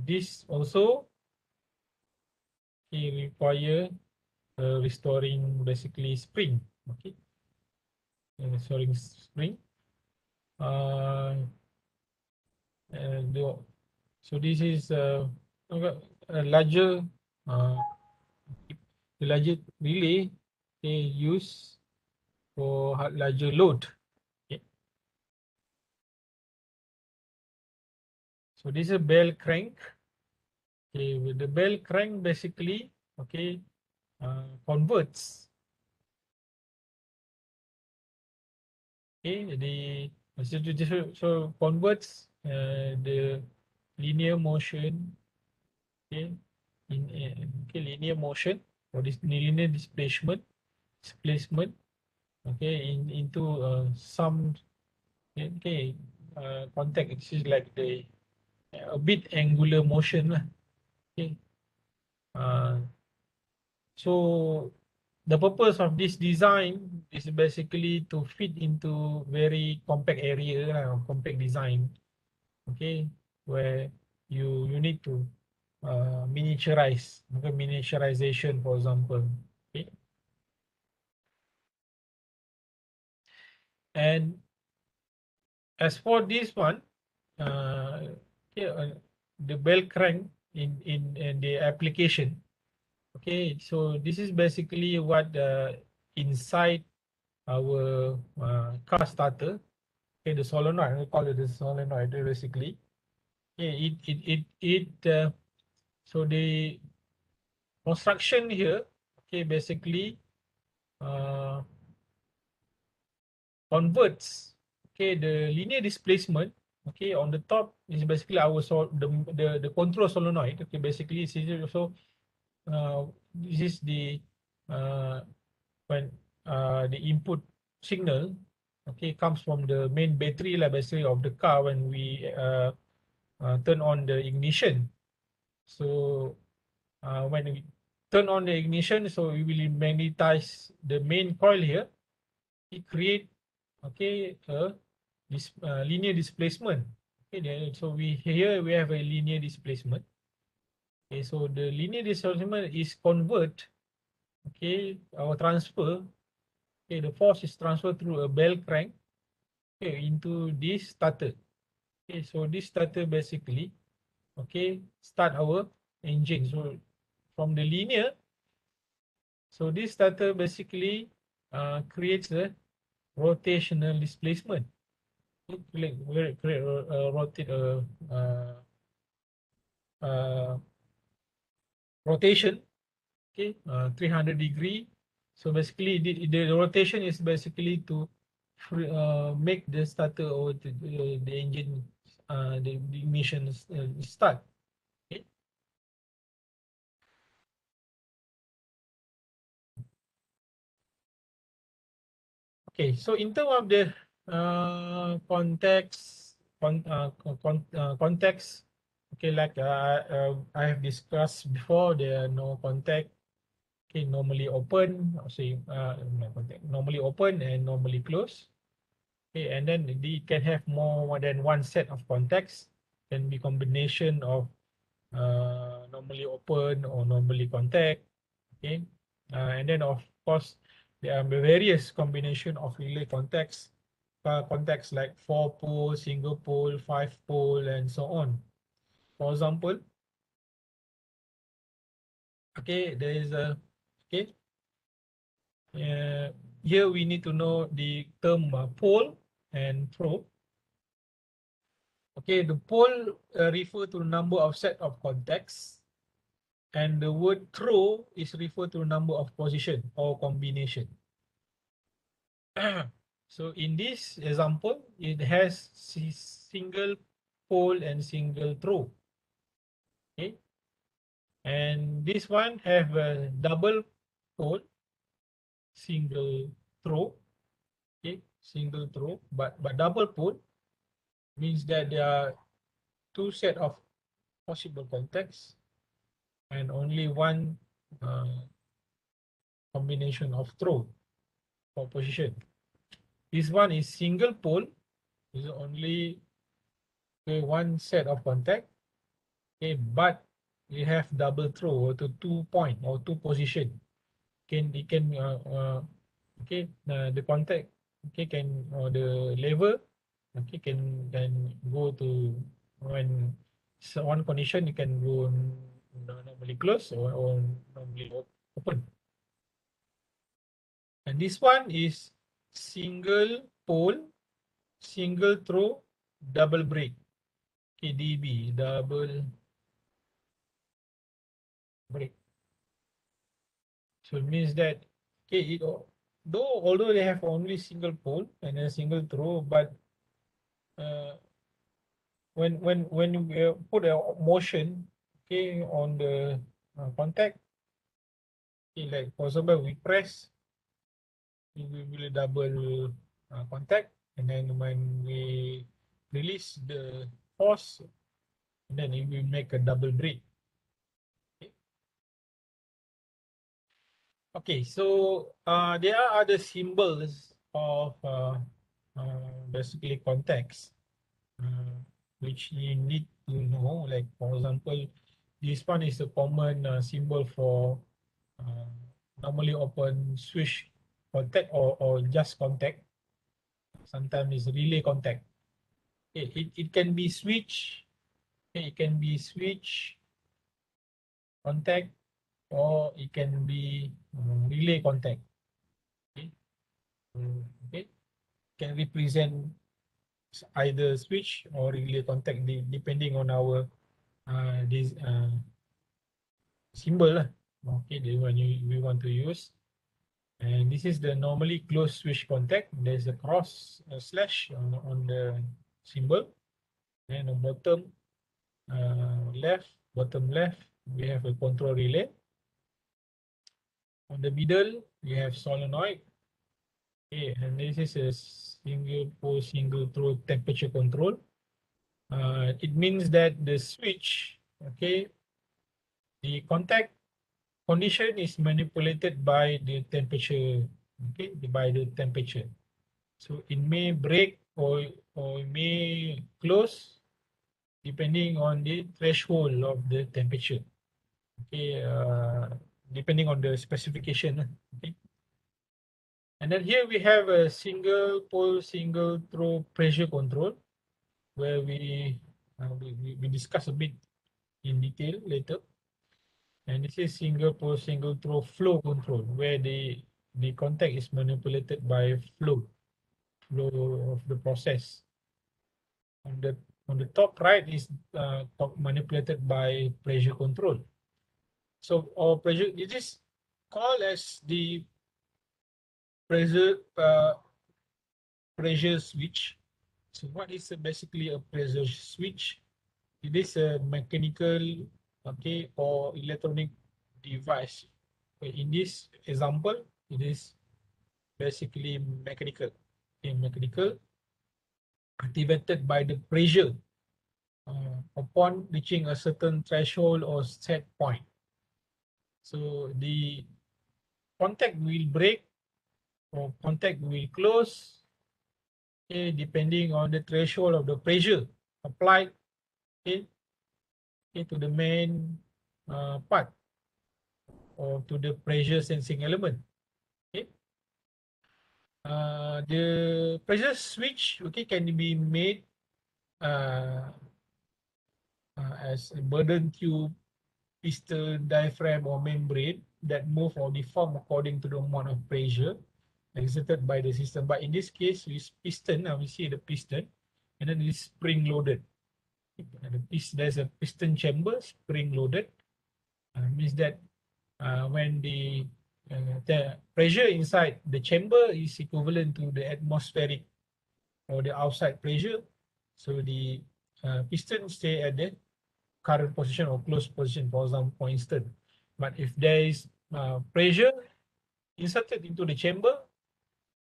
D: this also require restoring basically spring. Okay, restoring spring. So this is a larger relay they use for larger load. Okay. So this is a bell crank. Okay, with the bell crank basically, converts. Okay, so converts the linear motion. Okay, in linear motion or this linear displacement. Okay, into some contact. This is like the a bit angular motion lah. Okay. So the purpose of this design is basically to fit into very compact area or compact design. Okay, where you need to miniaturize, miniaturization, for example. Okay. And as for this one, the bell crank in the application. Okay, so this is basically what inside our car starter. Okay, the solenoid, we call it the solenoid basically. Okay, so the construction here, okay, basically converts, okay, the linear displacement, okay, on the top is basically our the control solenoid. Okay, basically this is also this is the when the input signal, okay, comes from the main battery like basically of the car when we turn on the ignition. So when we turn on the ignition, so we will magnetize the main coil here. It create, okay, this linear displacement. Okay, then, so here we have a linear displacement. Okay, so the linear displacement is convert, okay, our transfer. Okay, the force is transferred through a bell crank, okay, into this starter. Okay, so this starter basically, okay, start our engine. So from the linear, so this starter basically creates a rotational displacement. Rotate rotation, okay, 300 degree. So basically the rotation is basically to make the starter or the engine the emissions start. Okay. Okay, so in terms of the context, okay, like I have discussed before, there are no contact. Okay, normally open, say normally open and normally close. Okay, and then it can have more than one set of contacts. Can be combination of normally open or normally contact. Okay, and then of course there are various combination of relay contacts, contacts like 4-pole, single pole, 5-pole, and so on. For example, okay, there is a okay. Here we need to know the term pole and throw. Okay, the pole refer to the number of set of contacts, and the word throw is refer to the number of position or combination. So in this example, it has single pole and single throw. Okay, and this one have a double pole, single throw. Okay, single throw, but double pole means that there are two set of possible contacts and only one combination of throw for position. This one is single pole, is only one set of contact, okay, but we have double throw to 2 point or 2 position. It can okay, the contact, okay, can the lever, okay, can go to when one condition you can go normally close or normally open. And this one is single pole, single throw, double break. Okay, DB, double break. So it means that, okay, although they have only single pole and a single throw, but when you put a motion, okay, on the contact, okay, like for example we press, we will double contact, and then when we release the force, then it will make a double break. Okay, so there are other symbols of basically contacts which you need to know. Like for example, this one is a common symbol for normally open switch contact or just contact. Sometimes it's relay contact. It can be switch. It can be switch contact, or it can be relay contact. Okay. Okay, can represent either switch or relay contact depending on our this symbol lah. Okay, the one we want to use. And this is the normally closed switch contact. There's a cross slash on the symbol. And on bottom bottom left, we have a control relay. On the middle, we have solenoid. Okay, and this is a single pole, single throw temperature control. It means that the switch, okay, the contact condition is manipulated by the temperature, okay, by the temperature. So it may break or it may close depending on the threshold of the temperature. Okay, depending on the specification. Okay. And then here we have a single pole, single throw pressure control, where we discuss a bit in detail later. And this is single pole, single throw flow control, where the contact is manipulated by flow of the process. On the top right is manipulated by pressure control. So our pressure, it is called as the pressure switch. So what is basically a pressure switch? It is a mechanical, okay, or electronic device. In this example, it is basically mechanical. Okay, mechanical, activated by the pressure upon reaching a certain threshold or set point. So the contact will break or contact will close, okay, depending on the threshold of the pressure applied, okay, to the main part or to the pressure sensing element. Okay. The pressure switch, okay, can be made as a burden tube, piston, diaphragm, or membrane that move or deform according to the amount of pressure exerted by the system. But in this case, with piston, we see the piston, and then it's spring loaded. There's a piston chamber, spring loaded. Means that when the pressure inside the chamber is equivalent to the atmospheric or the outside pressure, so the piston stay at the current position or closed position, for instance. But if there is pressure inserted into the chamber,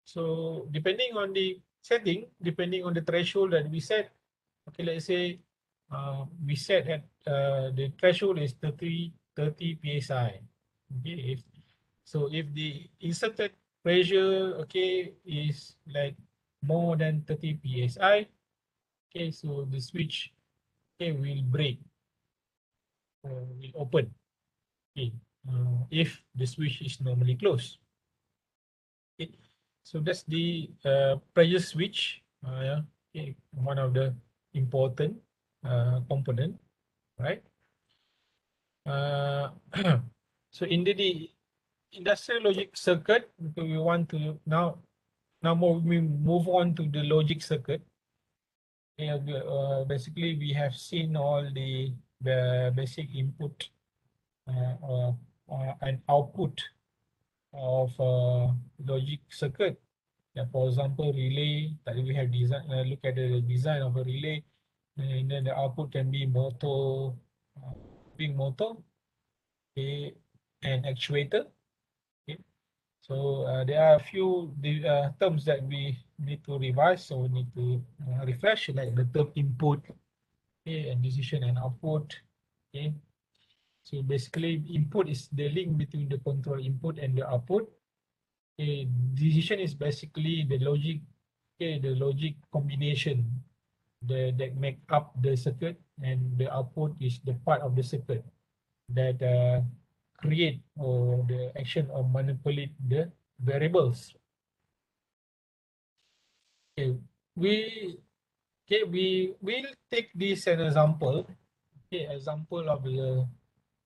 D: so depending on the setting, depending on the threshold that we set, okay, let's say we set at the threshold is 30 psi. Okay, if the inserted pressure, okay, is like more than 30 psi, okay, so the switch, okay, will break or will open, okay, if the switch is normally closed. Okay, so that's the pressure switch. Yeah, okay, one of the important component, right? So in the industrial logic circuit, we want to now we move on to the logic circuit. Basically, we have seen all the basic input and output of logic circuit. Yeah, for example, relay that we have design. Look at the design of a relay, and then the output can be motor, being motor, okay, and actuator. Okay. So there are a few terms that we need to revise, so we need to refresh, like the term input, okay, and decision and output. Okay. So basically, input is the link between the control input and the output. Okay. Decision is basically the logic, okay, the logic combination that make up the circuit, and the output is the part of the circuit that create or the action or manipulate the variables. Okay, we will take this an example. Okay, example of the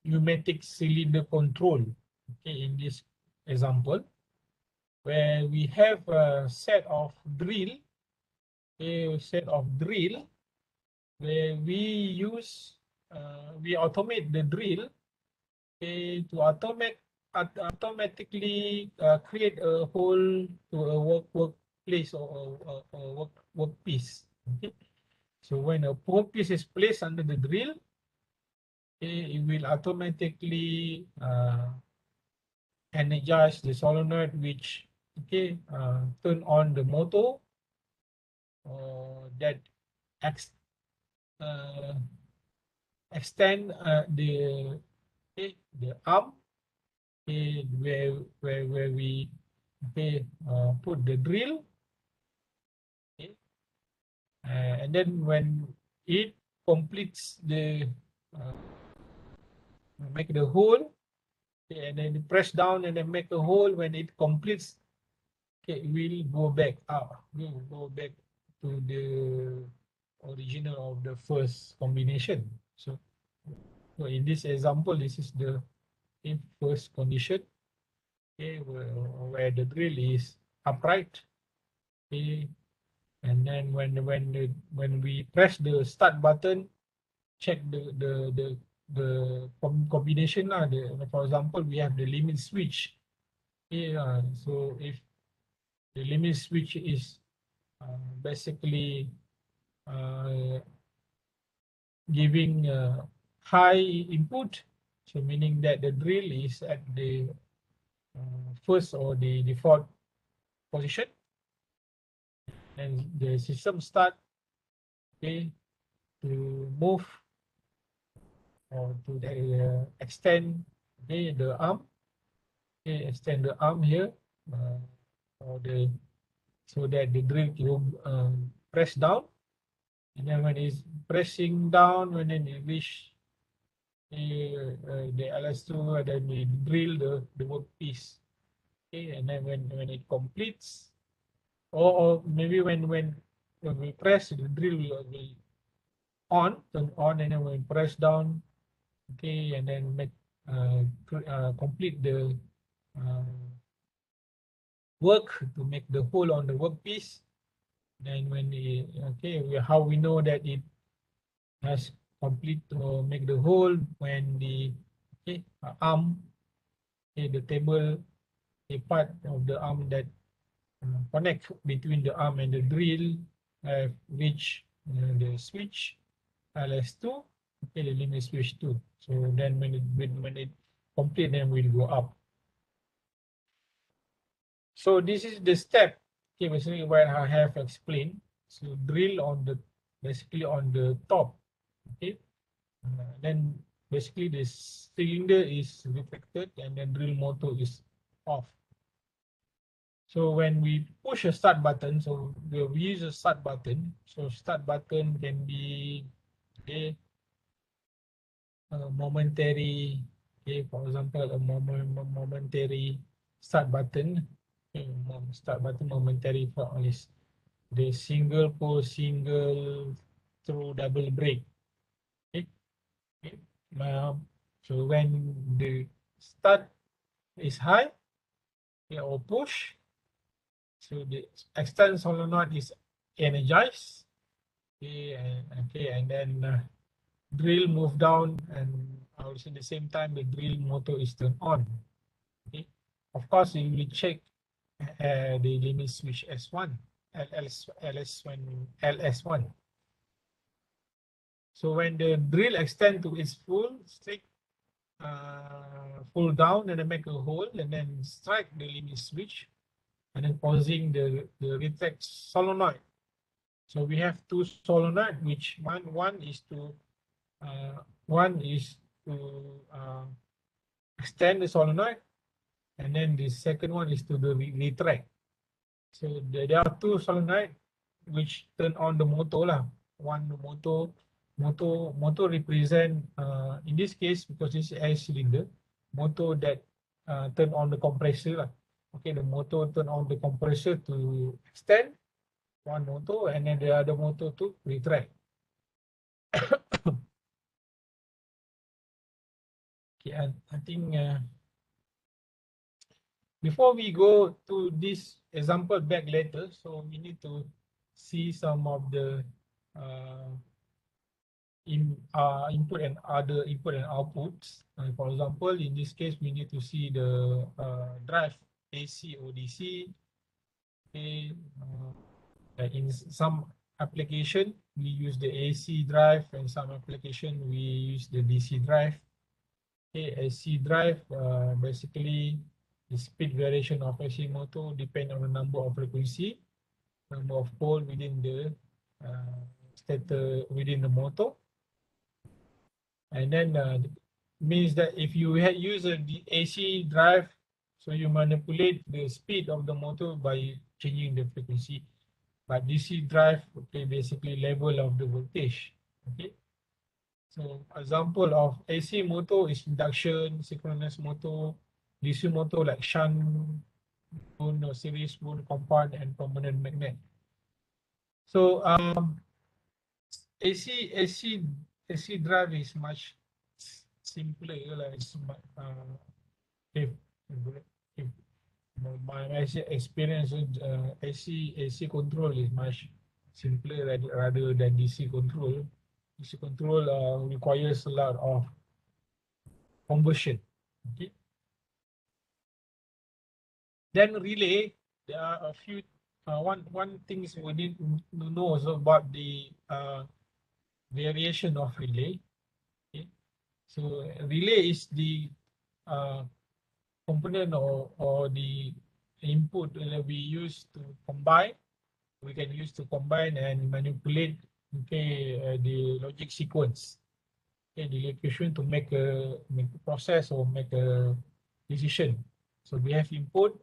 D: pneumatic cylinder control. Okay, in this example, where we have a set of drill, where we use, we automate the drill to automatically create a hole to a workplace or a workpiece. Okay? So when a workpiece is placed under the drill, it will automatically energize the solenoid, which turn on the motor that extend the arm where we put the drill, and then when it completes the make the hole, and then press down and then make a hole. When it completes, we'll go back up. We'll go back to the original of the first combination. So in this example, this is the first condition, where the drill is upright. And then when we press the start button, check the combination. For example, we have the limit switch. So if the limit switch is basically giving high input, so meaning that the drill is at the first or the default position, and the system start to move or to extend the arm, extend the arm here, or so that the drill will press down, and then when it's pressing down, when it reach the LS2, then we drill the workpiece. And then when it completes, or maybe when we press, the drill will turn on, and then when we press down, and then make complete the work to make the hole on the workpiece. Then when how we know that it has complete to make the hole, when the arm, the table, a part of the arm that connect between the arm and the drill have reached the switch LS2, the limit switch 2. So then when it complete, then we'll go up. So this is the step, basically what I have explained. So drill basically on the top. Then basically the cylinder is retracted and then drill motor is off. So when we push a start button, so we use a start button. So start button can be momentary, for example, a momentary start button. Start button momentary for is the single pull, single through double brake. So when the start is high, or push, so the external solenoid is energized. And then drill move down, and also at the same time the drill motor is turned on. Of course, you will check the limit switch S1, LS1. So when the drill extend to its full down, and then make a hole, and then strike the limit switch, and then causing the retract solenoid. So we have two solenoid, which one is to extend the solenoid, and then the second one is to the retract. So there are two solenoid which turn on the motor . One motor represent in this case, because this is air cylinder, motor that turn on the compressor . The motor turn on the compressor to extend one motor, and then the other motor to retract. I think before we go to this example back later, so we need to see some of the input and other input and outputs. For example, in this case, we need to see the drive AC or DC. Okay, in some application, we use the AC drive, and some application we use the DC drive. Okay, AC drive basically the speed variation of AC motor depend on the number of frequency, number of pole within the stator within the motor. And then means that if you use the AC drive, so you manipulate the speed of the motor by changing the frequency. But DC drive, okay, basically level of the voltage. Okay. So example of AC motor is induction, synchronous motor, DC motor like shunt, wound or series wound, compound, and permanent magnet. So AC drive is much simpler. Like if my experience with AC control is much simpler rather than DC control. DC control requires a lot of conversion. Okay. Then relay, there are a few one things we need to know also about the variation of relay. Okay. So relay is the component or the input that we use to combine. We can use to combine and manipulate, okay, the logic sequence, okay, the equation to make a process or make a decision. So we have input,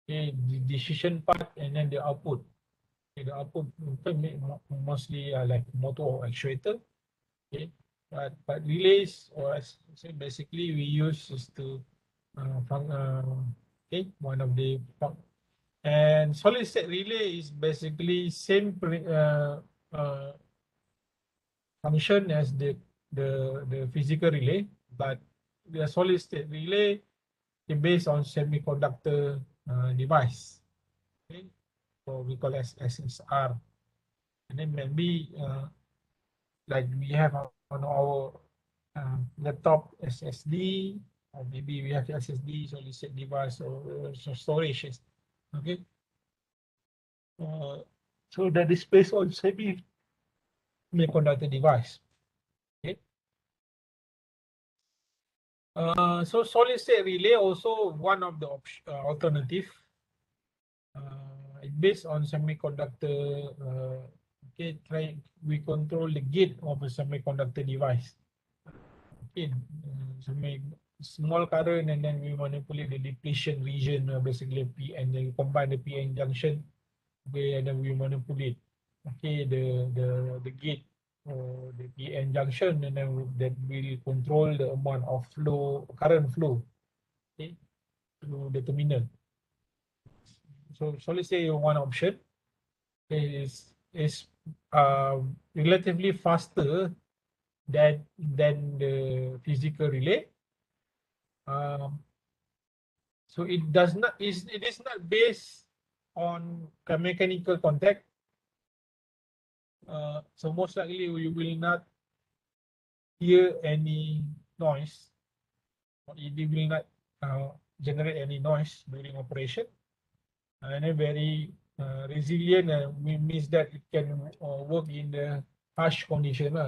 D: okay, the decision part, and then the output. Okay, the output mostly like motor or actuator. Okay, but relays, or as I say, basically we use is to okay, one of the and solid state relay is basically same function as the physical relay, but the solid state relay is based on semiconductor device. Okay, so we call as SSR, and then maybe like we have on our laptop SSD, or maybe we have SSD, solid state device, or storage. Okay, so that is based on semiconductor device. Okay. So solid state relay also one of the alternative. Based on semiconductor. Okay, we control the gate of a semiconductor device. Okay, small current, and then we manipulate the depletion region, basically and then combine the PN junction. Okay, and then we manipulate, okay, the gate or the PN junction, and then that will control the amount of current flow, okay, through the terminal. So solid state one option is relatively faster than the physical relay. So it is not based on mechanical contact. So most likely we will not hear any noise, or it will not generate any noise during operation, and then very resilient, means that it can work in the harsh condition.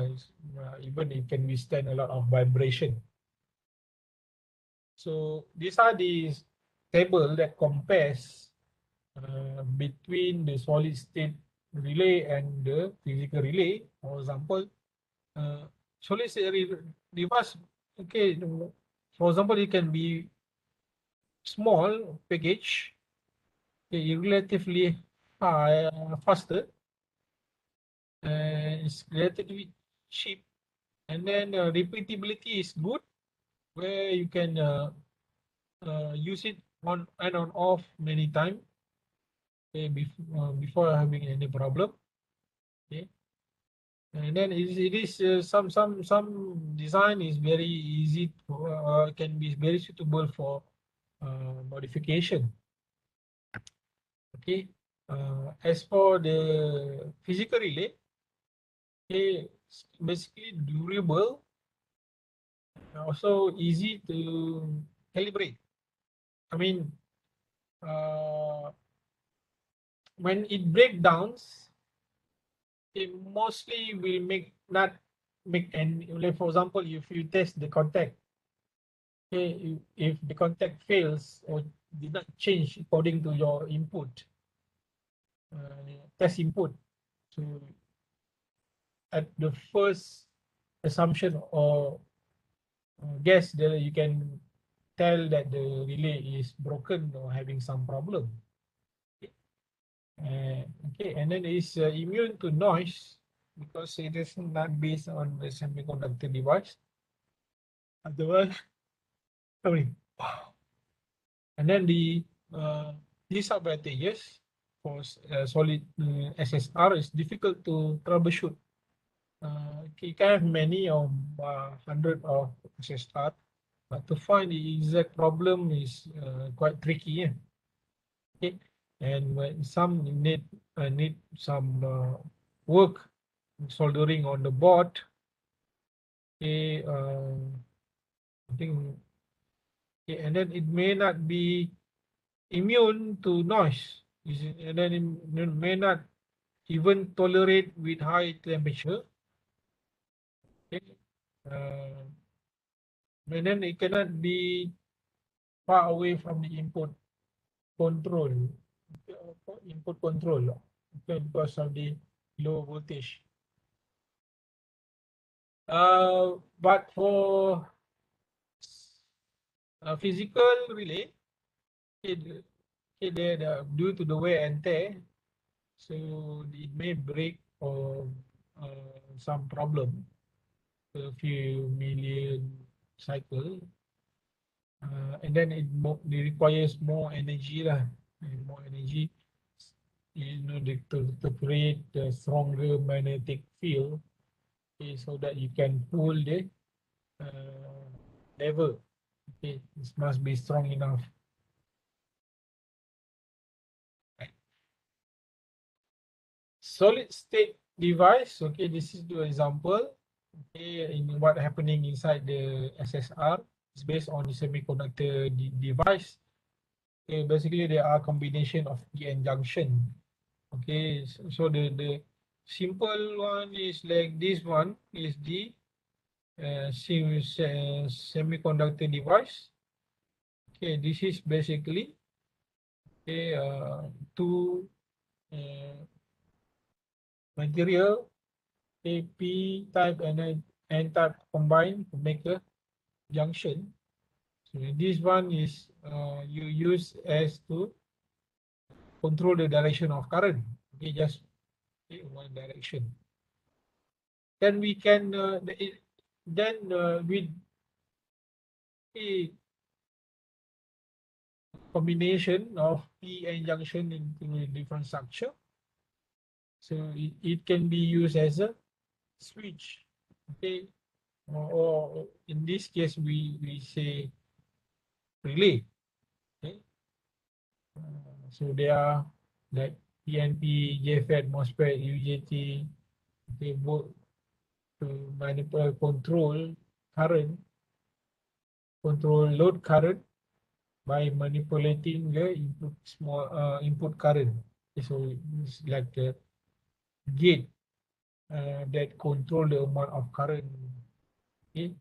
D: Even it can withstand a lot of vibration. So these are the table that compares between the solid state relay and the physical relay. For example, solid state device, okay, for example, it can be small package, okay, relatively faster, it's relatively cheap, and then repeatability is good, where you can use it on and on off many times, okay, before having any problem. Okay, and then it is some design is very easy can be very suitable for modification. Okay. As for the physical relay, it's basically durable, also easy to calibrate. I mean, when it breakdowns, it mostly will not make any. Like for example, if you test the contact, okay, if the contact fails or did not change according to your input, test input, so at the first assumption or guess that you can tell that the relay is broken or having some problem. Okay, and then it's immune to noise because it is not based on the semiconductor device. Otherwise, sorry. And then the disadvantages for solid SSR is difficult to troubleshoot. You can have many of hundred of SSR, but to find the exact problem is quite tricky. Yeah? Okay, and when some need some work soldering on the board, okay, I think, okay, and then it may not be immune to noise, and then it may not even tolerate with high temperature. Okay, and then it cannot be far away from the input control, okay, because of the low voltage. But for physical relay, due to the wear and tear, so it may break or some problem, a few million cycle, and then it requires more energy lah, more energy, to create a stronger magnetic field, okay, so that you can pull the lever. Okay, it must be strong enough. Solid state device. Okay, this is the example. Okay, in what happening inside the SSR is based on the semiconductor device. Okay, basically there are combination of PN junction. Okay, so the simple one is like this one is the semiconductor device. Okay, this is basically okay, two material, a P type and N type combined to make a junction. So this one is you use as to control the direction of current. Okay, just one direction. Then we can with a combination of P and junction into a different structure. So it can be used as a switch. Okay, or in this case we say relay. Okay, so they are like PNP, JFET, MOSFET, UJT. They both to manipulate, control current, control load current by manipulating the input current. So it's like a gate that control the amount of current. Okay.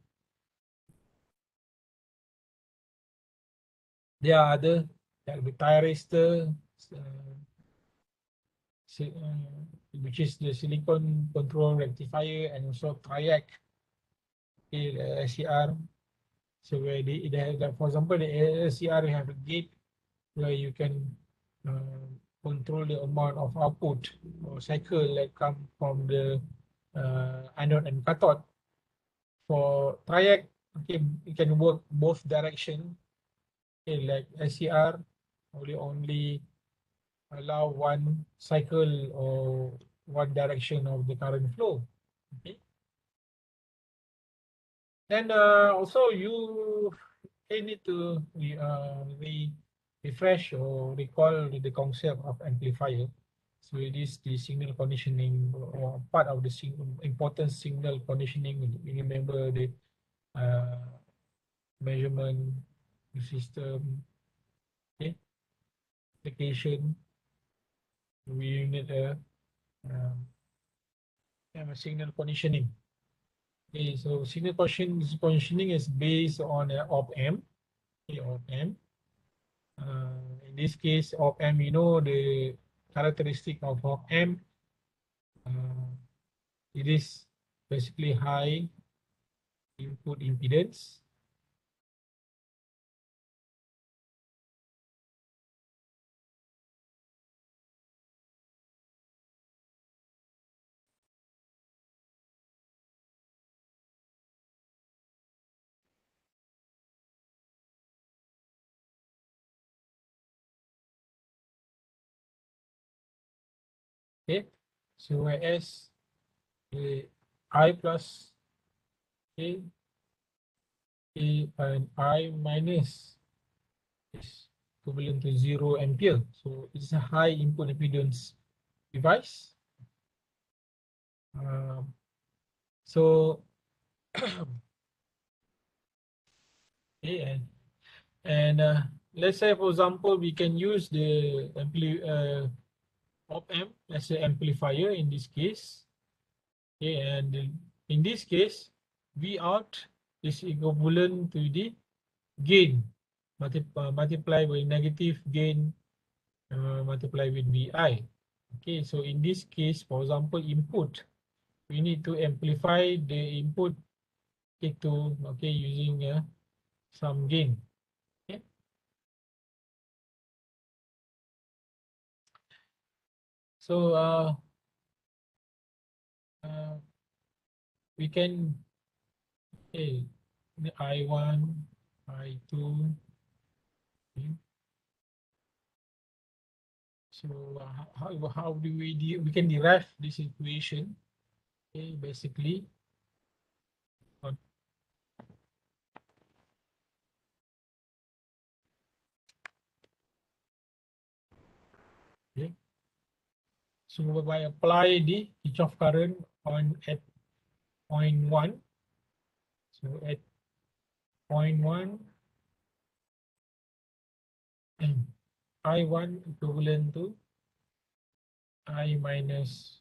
D: There are other like the thyristor, which is the silicon control rectifier, and also triac, okay, the SCR. So where they have, like, for example, the SCR have a gate where you can control the amount of output or cycle that come from the anode and cathode. For triac, okay, it can work both direction. Okay, like SCR only allow one cycle or one direction of the current flow. Okay. Then also you I need to refresh or recall the concept of amplifier. So it is the signal conditioning or part of the important signal conditioning. You remember the measurement system, okay, application. We need a signal conditioning. Okay, so signal conditioning is based on op-amp. Okay, op-amp. In this case, op-amp, you know the characteristic of op-amp. It is basically high input impedance. Okay, so whereas the I plus A and I minus is equivalent to 0 ampere. So it's a high input impedance device. So okay, and let's say, for example, we can use the op-amp as an amplifier in this case. Okay, and in this case, V out is equivalent to the gain multiply with negative gain multiply with VI. Okay, so in this case, for example, input, we need to amplify the input to using some gain. Okay. So we can the I1, I2. Okay. So how do we can derive this equation? Okay, basically. Okay. So by apply the Kirchhoff current at point 1. So at point 1, I1 equivalent to I minus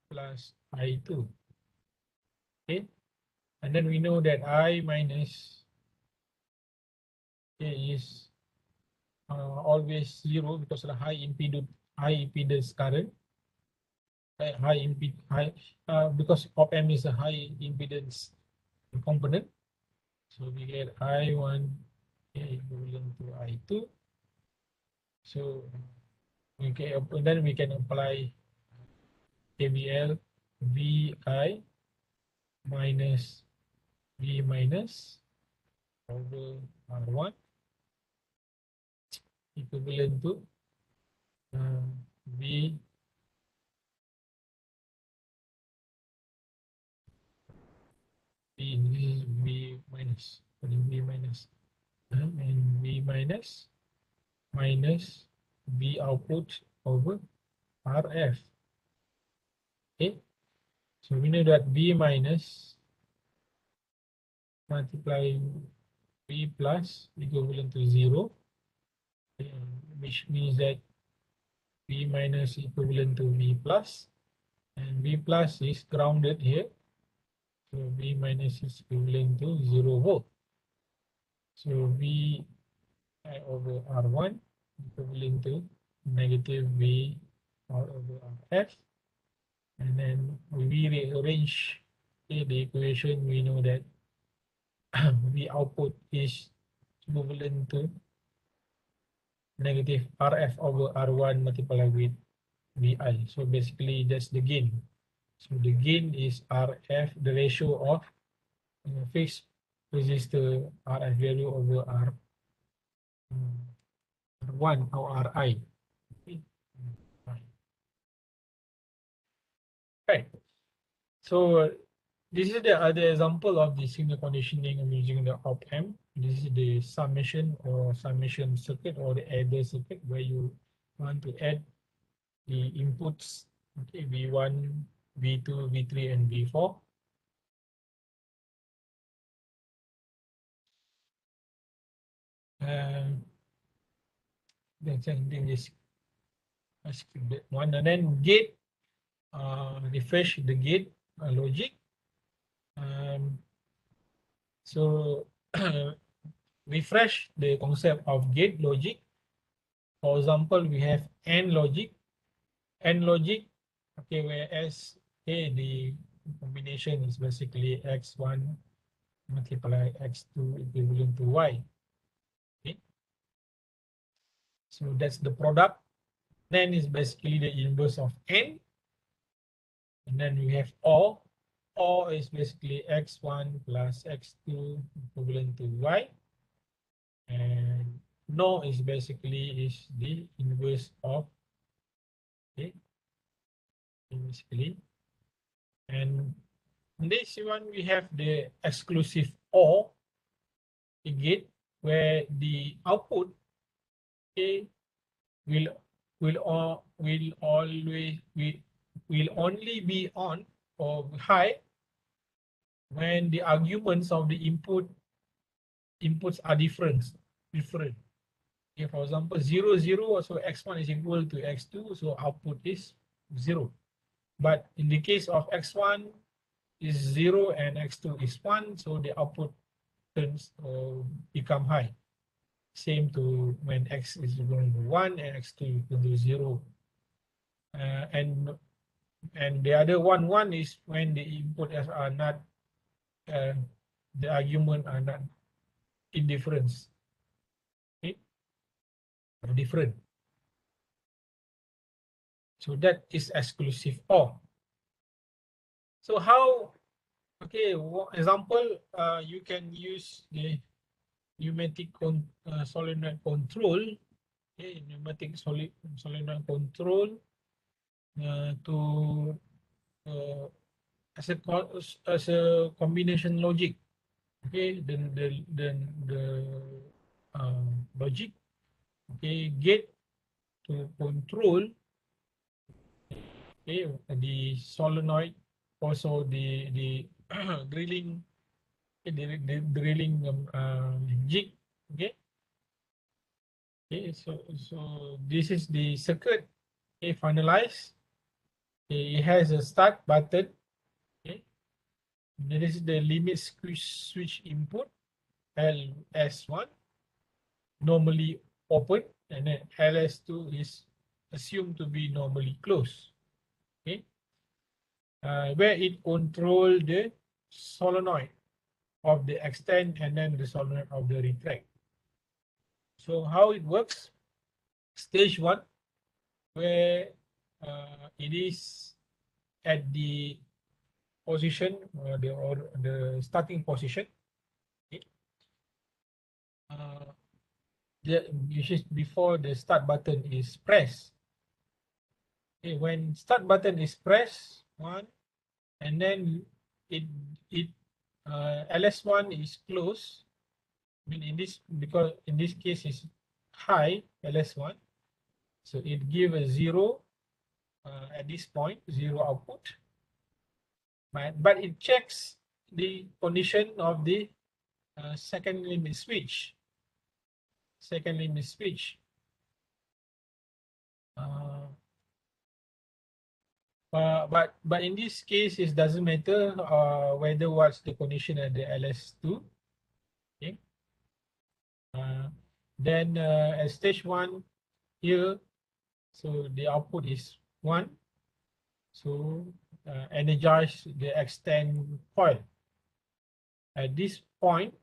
D: plus I2. Okay, and then we know that I minus is always 0 because of the high impedance current. Because op-amp is a high impedance component. So we get I1 equivalent to I2. So then we can apply KVL VI minus V minus over R1 equivalent to V minus and V minus minus V output over RF. Okay, so we know that V minus multiply V plus equivalent to 0, which means that V minus equivalent to V plus, and V plus is grounded here. So V minus is equivalent to 0 volt. So V over R1 equivalent to negative V R over RF. And then we rearrange the equation. We know that V output is equivalent to negative RF over R1 multiplied with VI. So basically that's the gain. So the gain is RF, the ratio of fixed resistor RF value over R1 or RI. Right. So this is the other example of the signal conditioning using the op-amp. This is the summation or summation circuit or the adder circuit where you want to add the inputs, okay, V1, V2, V3, and V4. Then something is skip that one, and then gate, refresh the gate logic. So refresh the concept of gate logic. For example, we have AND logic. AND logic, okay, whereas the combination is basically x1 multiply x2 equivalent to y. Okay, so that's the product. Then is basically the inverse of AND. And then we have OR. OR is basically x1 plus x2 equivalent to y. And NOR is basically the inverse of, okay, basically. And in this one, we have the exclusive OR gate where the output, okay, will only be on or high when the arguments of the inputs are different. Okay, for example, 0, 0, so x1 is equal to x2, so output is 0. But in the case of x1 is 0 and x2 is 1, so the output turns or become high. Same to when x is equal to 1 and x2 equal to 0. And the other one is when the inputs are not, the argument are not indifference. Okay, different. So that is exclusive OR. So how, okay, example, you can use the pneumatic solenoid control, okay, pneumatic solenoid control to as a combination logic. Okay, then the logic, okay, gate to control, okay, the solenoid, also the drilling, the drilling jig. Okay. Okay, so this is the circuit. Okay, finalized. Okay, it has a start button. Okay, this is the limit switch input LS1, normally open, and then LS2 is assumed to be normally closed. Okay, where it control the solenoid of the extend and then the solenoid of the retract. So how it works? Stage 1, where it is at the position or the starting position. Okay. Before the start button is pressed. Okay, when start button is pressed, one, and then it LS1 is closed. I mean, because in this case is high LS1, so it give a 0 at this point, 0 output. But it checks the condition of the second limit switch. Second limit switch. But in this case, it doesn't matter whether what's the condition at the LS2. Okay. Then at stage 1 here, so the output is 1. So energize the extend coil. At this point,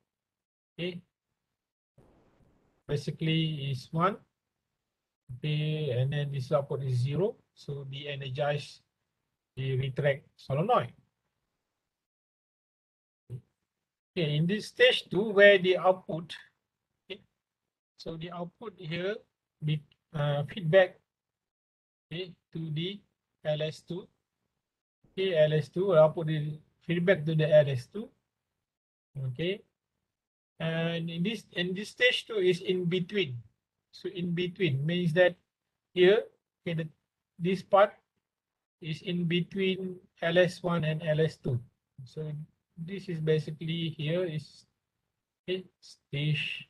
D: okay, basically is 1. Okay, and then this output is 0. So de-energize the retract solenoid. Okay, in this stage 2, where the output, okay, so the output here be feedback, okay, to the LS2. Okay, LS2 output is feedback to the LS2. Okay, And in this stage 2 is in between. So in between means that here, okay, this part is in between LS1 and LS2. So this is basically here is stage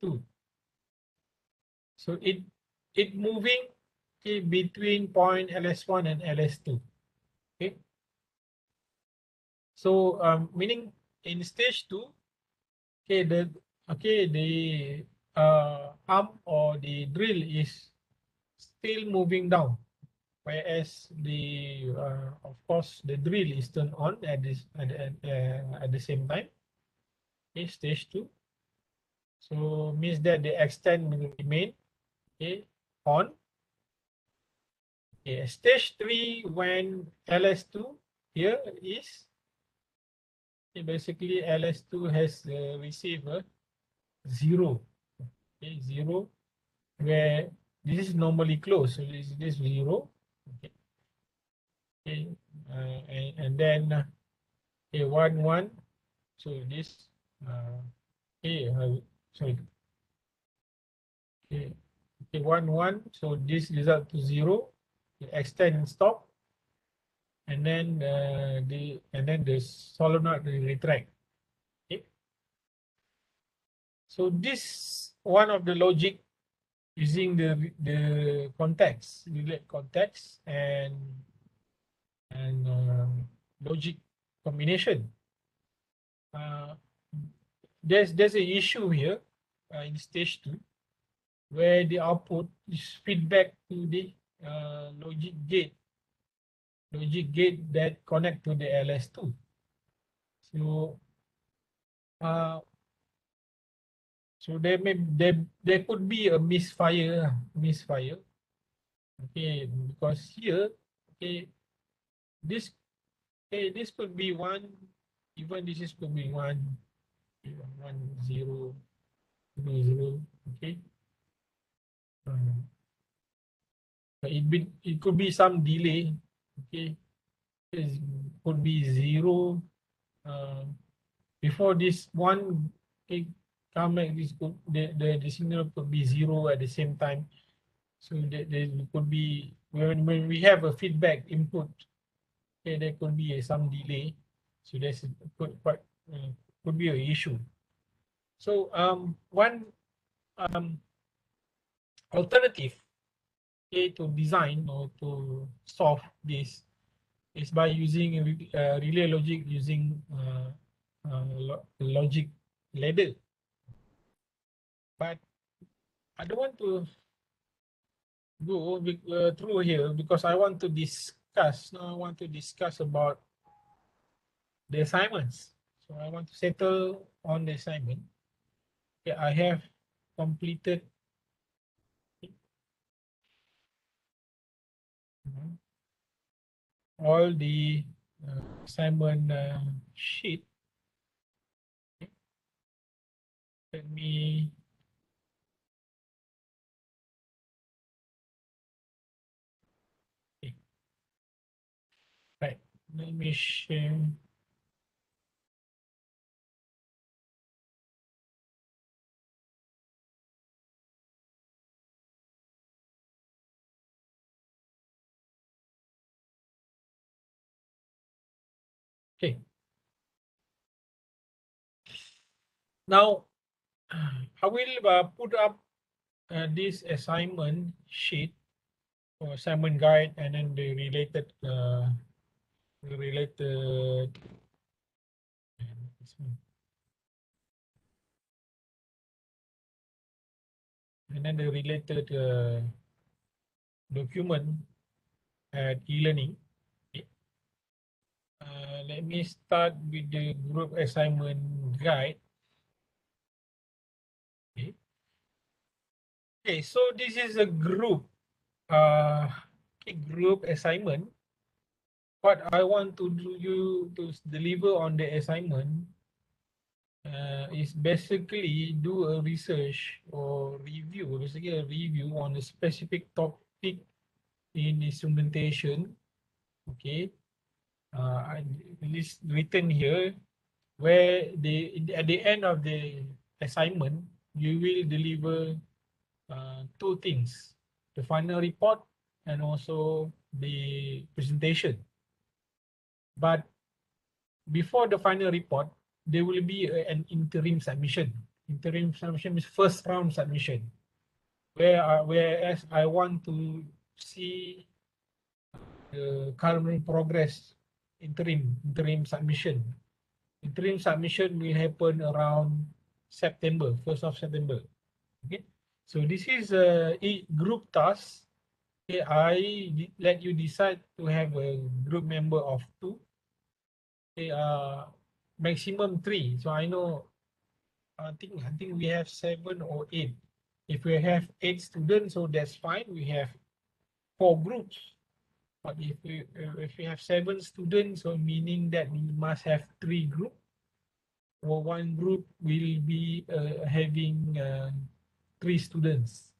D: 2. So it moving, okay, between point LS1 and LS2. Okay. So meaning in stage 2, okay, the arm or the drill is still moving down, whereas the of course the drill is turned on at the same time. Okay, stage 2. So means that the extent will remain, okay, on. Okay, stage 3 when LS2 here is, okay, basically LS2 has received a 0. Okay, 0, where this is normally closed, so this 0. Okay, okay. And then okay, 1 1. So this okay, sorry, okay, okay, 1 1. So this result to 0. Extend and stop, and then the solenoid will retract. Okay. So this one of the logic using the context, relate context and logic combination. There's an issue here in stage 2 where the output is feedback to the logic gate that connect to the LS2. So so there could be a misfire. Okay, because here, okay, this could be 1, even this is could be 1, 1 0, 0, okay. It could be some delay, okay. It could be 0 before this 1, okay, come back. This could the signal could be 0 at the same time. So there could be when we have a feedback input, okay, there could be some delay. So that's could be an issue. So one alternative, okay, to design or to solve this is by using relay logic using logic ladder. But I don't want to go through here because I want to discuss. Now I want to discuss about the assignments. So I want to settle on the assignment. Okay, I have completed all the assignment sheet. Okay. Let me right. Let me share. Okay. Now I will put up this assignment sheet or assignment guide, and then the related and then the related document at e-learning. Okay. Let me start with the group assignment guide. Okay. Okay, so this is a group group assignment. What I want to do you to deliver on the assignment is basically do a research or review, basically a review on a specific topic in instrumentation. Okay, this written here. where at the end of the assignment, you will deliver two things: the final report and also the presentation. But before the final report, there will be an interim submission. Interim submission is first round submission, whereas I want to see the current progress interim submission. Interim submission will happen around September, 1st of September. Okay, so this is a group task. Okay, I let you decide to have a group member of 2. Okay, maximum 3. So I know, I think we have 7 or 8. If we have 8 students, so that's fine. We have 4 groups. But if we have 7 students, so meaning that we must have 3 groups. Or 1 group will be having 3 students.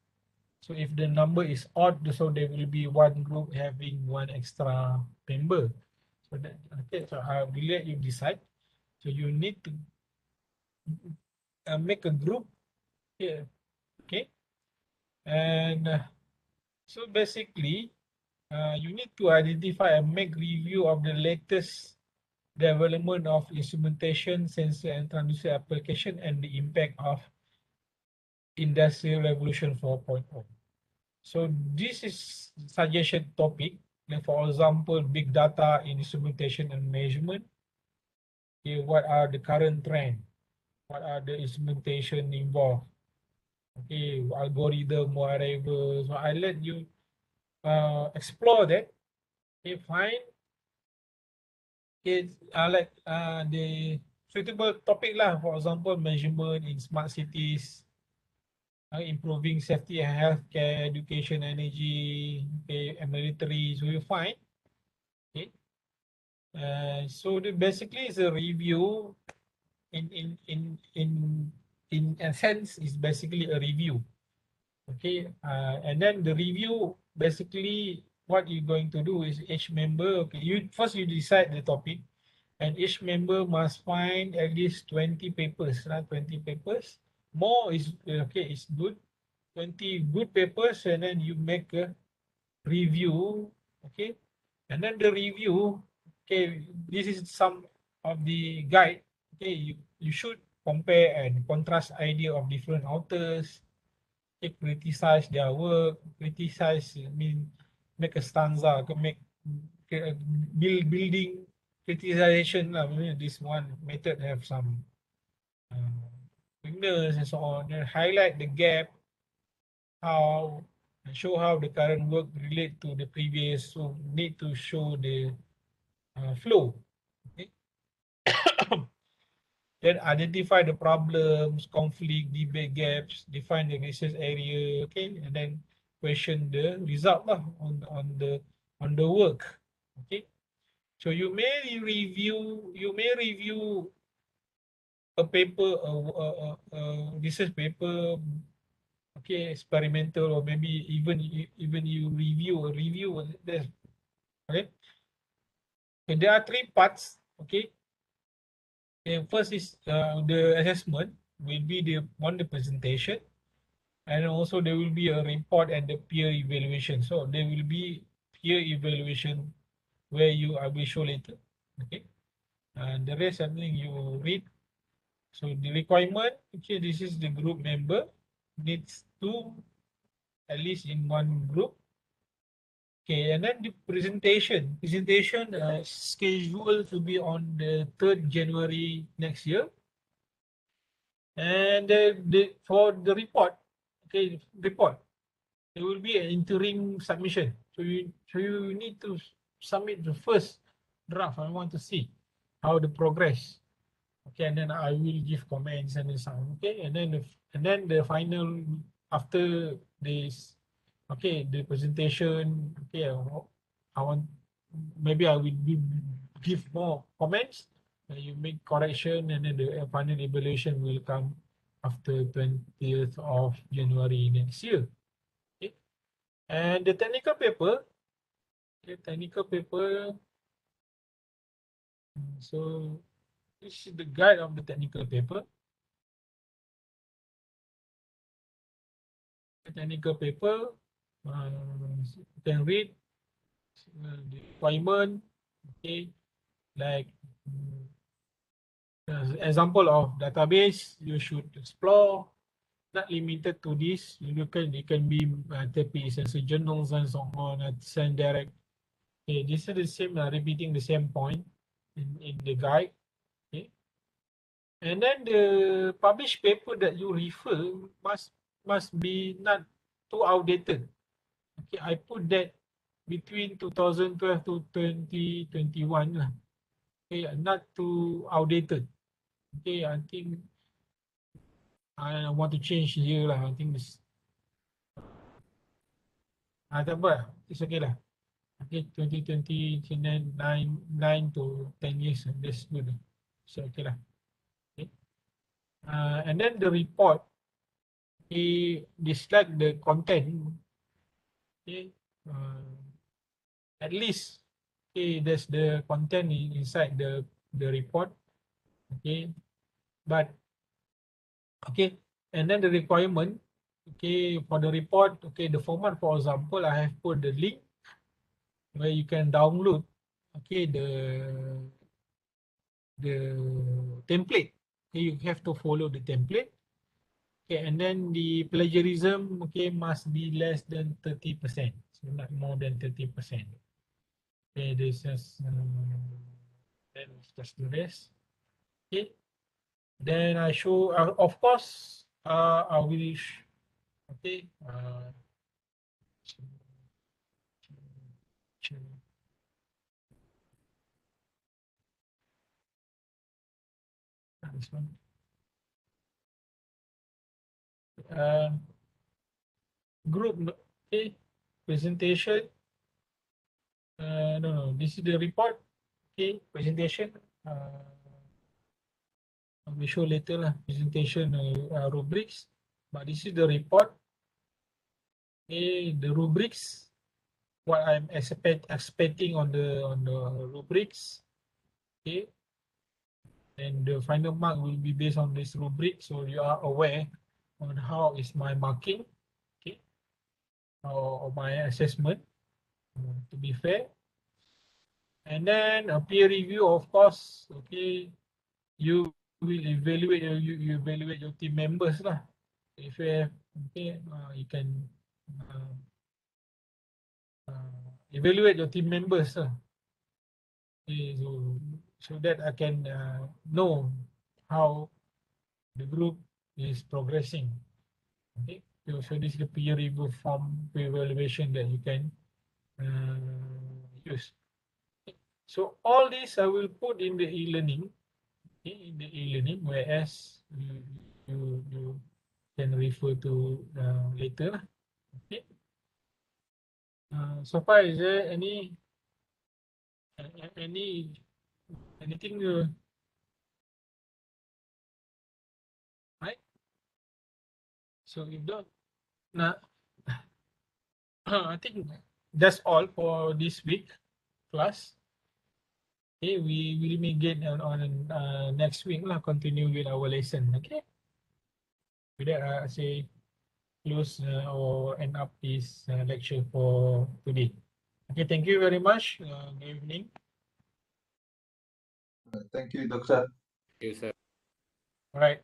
D: So if the number is odd, so there will be 1 group having 1 extra member. So that, okay, so I will let you decide. So you need to make a group here, okay? And so basically, you need to identify and make review of the latest development of instrumentation, sensor, and transducer application, and the impact of Industrial Revolution 4.0. So this is suggestion topic. Like for example, big data in instrumentation and measurement. Okay, what are the current trend? What are the instrumentation involved? Okay, algorithm, whatever. So I let you explore that. Okay, fine. Okay, like the suitable topic lah. For example, measurement in smart cities, improving safety and healthcare, education, energy, okay, and military. So you find. Okay. So basically it's a review in a sense is basically a review. Okay, and then the review basically what you're going to do is each member, okay, you decide the topic, and each member must find at least 20 papers, right? 20 papers. More is okay, it's good. 20 good papers, and then you make a review, okay, and then the review, okay, this is some of the guide. Okay, you should compare and contrast idea of different authors. Okay, criticize their work, criticize, I mean, make a stanza, make building criticization. I mean, this one method have some weakness and so on. Then highlight the gap, how and show how the current work relate to the previous. So need to show the flow. Okay. Then identify the problems, conflict, debate gaps, define the research area. Okay, and then question the result lah on the work. Okay, so you may review a paper, a research paper, okay, experimental, or maybe even you review a review. There's, okay. And there are 3 parts. Okay. And first is the assessment will be the presentation, and also there will be a report and the peer evaluation. So there will be peer evaluation where I will show later. Okay, and the rest I think you read. So the requirement, okay, this is the group member needs to at least in 1 group. Okay, and then the presentation scheduled to be on the 3rd January next year. And for the report, okay, there will be an interim submission. So you need to submit the first draft. I want to see how the progress. Okay, and then I will give comments and so on. Okay, and then the final after this. Okay, the presentation. Okay, I want maybe I will give more comments. You make correction, and then the final evaluation will come after 20th of January next year. Okay, and the technical paper. Okay, technical paper. So This is the guide of the technical paper. The technical paper, you can read the requirement, okay, like example of database you should explore, not limited to this. It can be TP sensor journals and so on, send direct. Okay, this is the same, repeating the same point in the guide. Okay. And then the published paper that you refer must be not too outdated. Okay, I put that between 2012 to 2021 lah. Okay, not too outdated. Okay, I think I want to change here lah. I think this. Tak apa, it's okay lah. Okay, 2020, 9 to 10 years, that's good. So okay lah. Okay. And then the report, he dislike the content. Okay. At least, okay, there's the content inside the report. Okay. But okay, and then the requirement, okay, for the report, okay, the format, for example, I have put the link where you can download, okay, the template. Okay, you have to follow the template. Okay, and then the plagiarism, okay, must be less than 30%, so not more than 30%. Okay, this is then just the rest. Okay, then I show, of course, I will, okay, this one. Group, okay, presentation. No, this is the report. Okay, presentation. I will show later lah. Presentation rubrics, but this is the report. Okay, the rubrics. What I'm expecting on the rubrics. Okay, and the final mark will be based on this rubric, so you are aware on how is my marking, okay, or my assessment, to be fair. And then a peer review, of course, okay, you will evaluate, you evaluate your team members lah. If you have, okay, you can evaluate your team members lah. Okay, so that I can know how the group is progressing. Okay, so this is the peer review form evaluation that you can use. Okay. So all this I will put in the e-learning. Okay, in the e-learning, whereas you can refer to later. Okay. So far, is there anything? Right? So if don't, nah, I think that's all for this week class. Okay, we will meet again on next week lah. Continue with our lesson. Okay. With that, I say close or end up this lecture for today. Okay, thank you very much. Good evening.
B: Thank you, Doctor.
E: Yes, sir.
D: All right.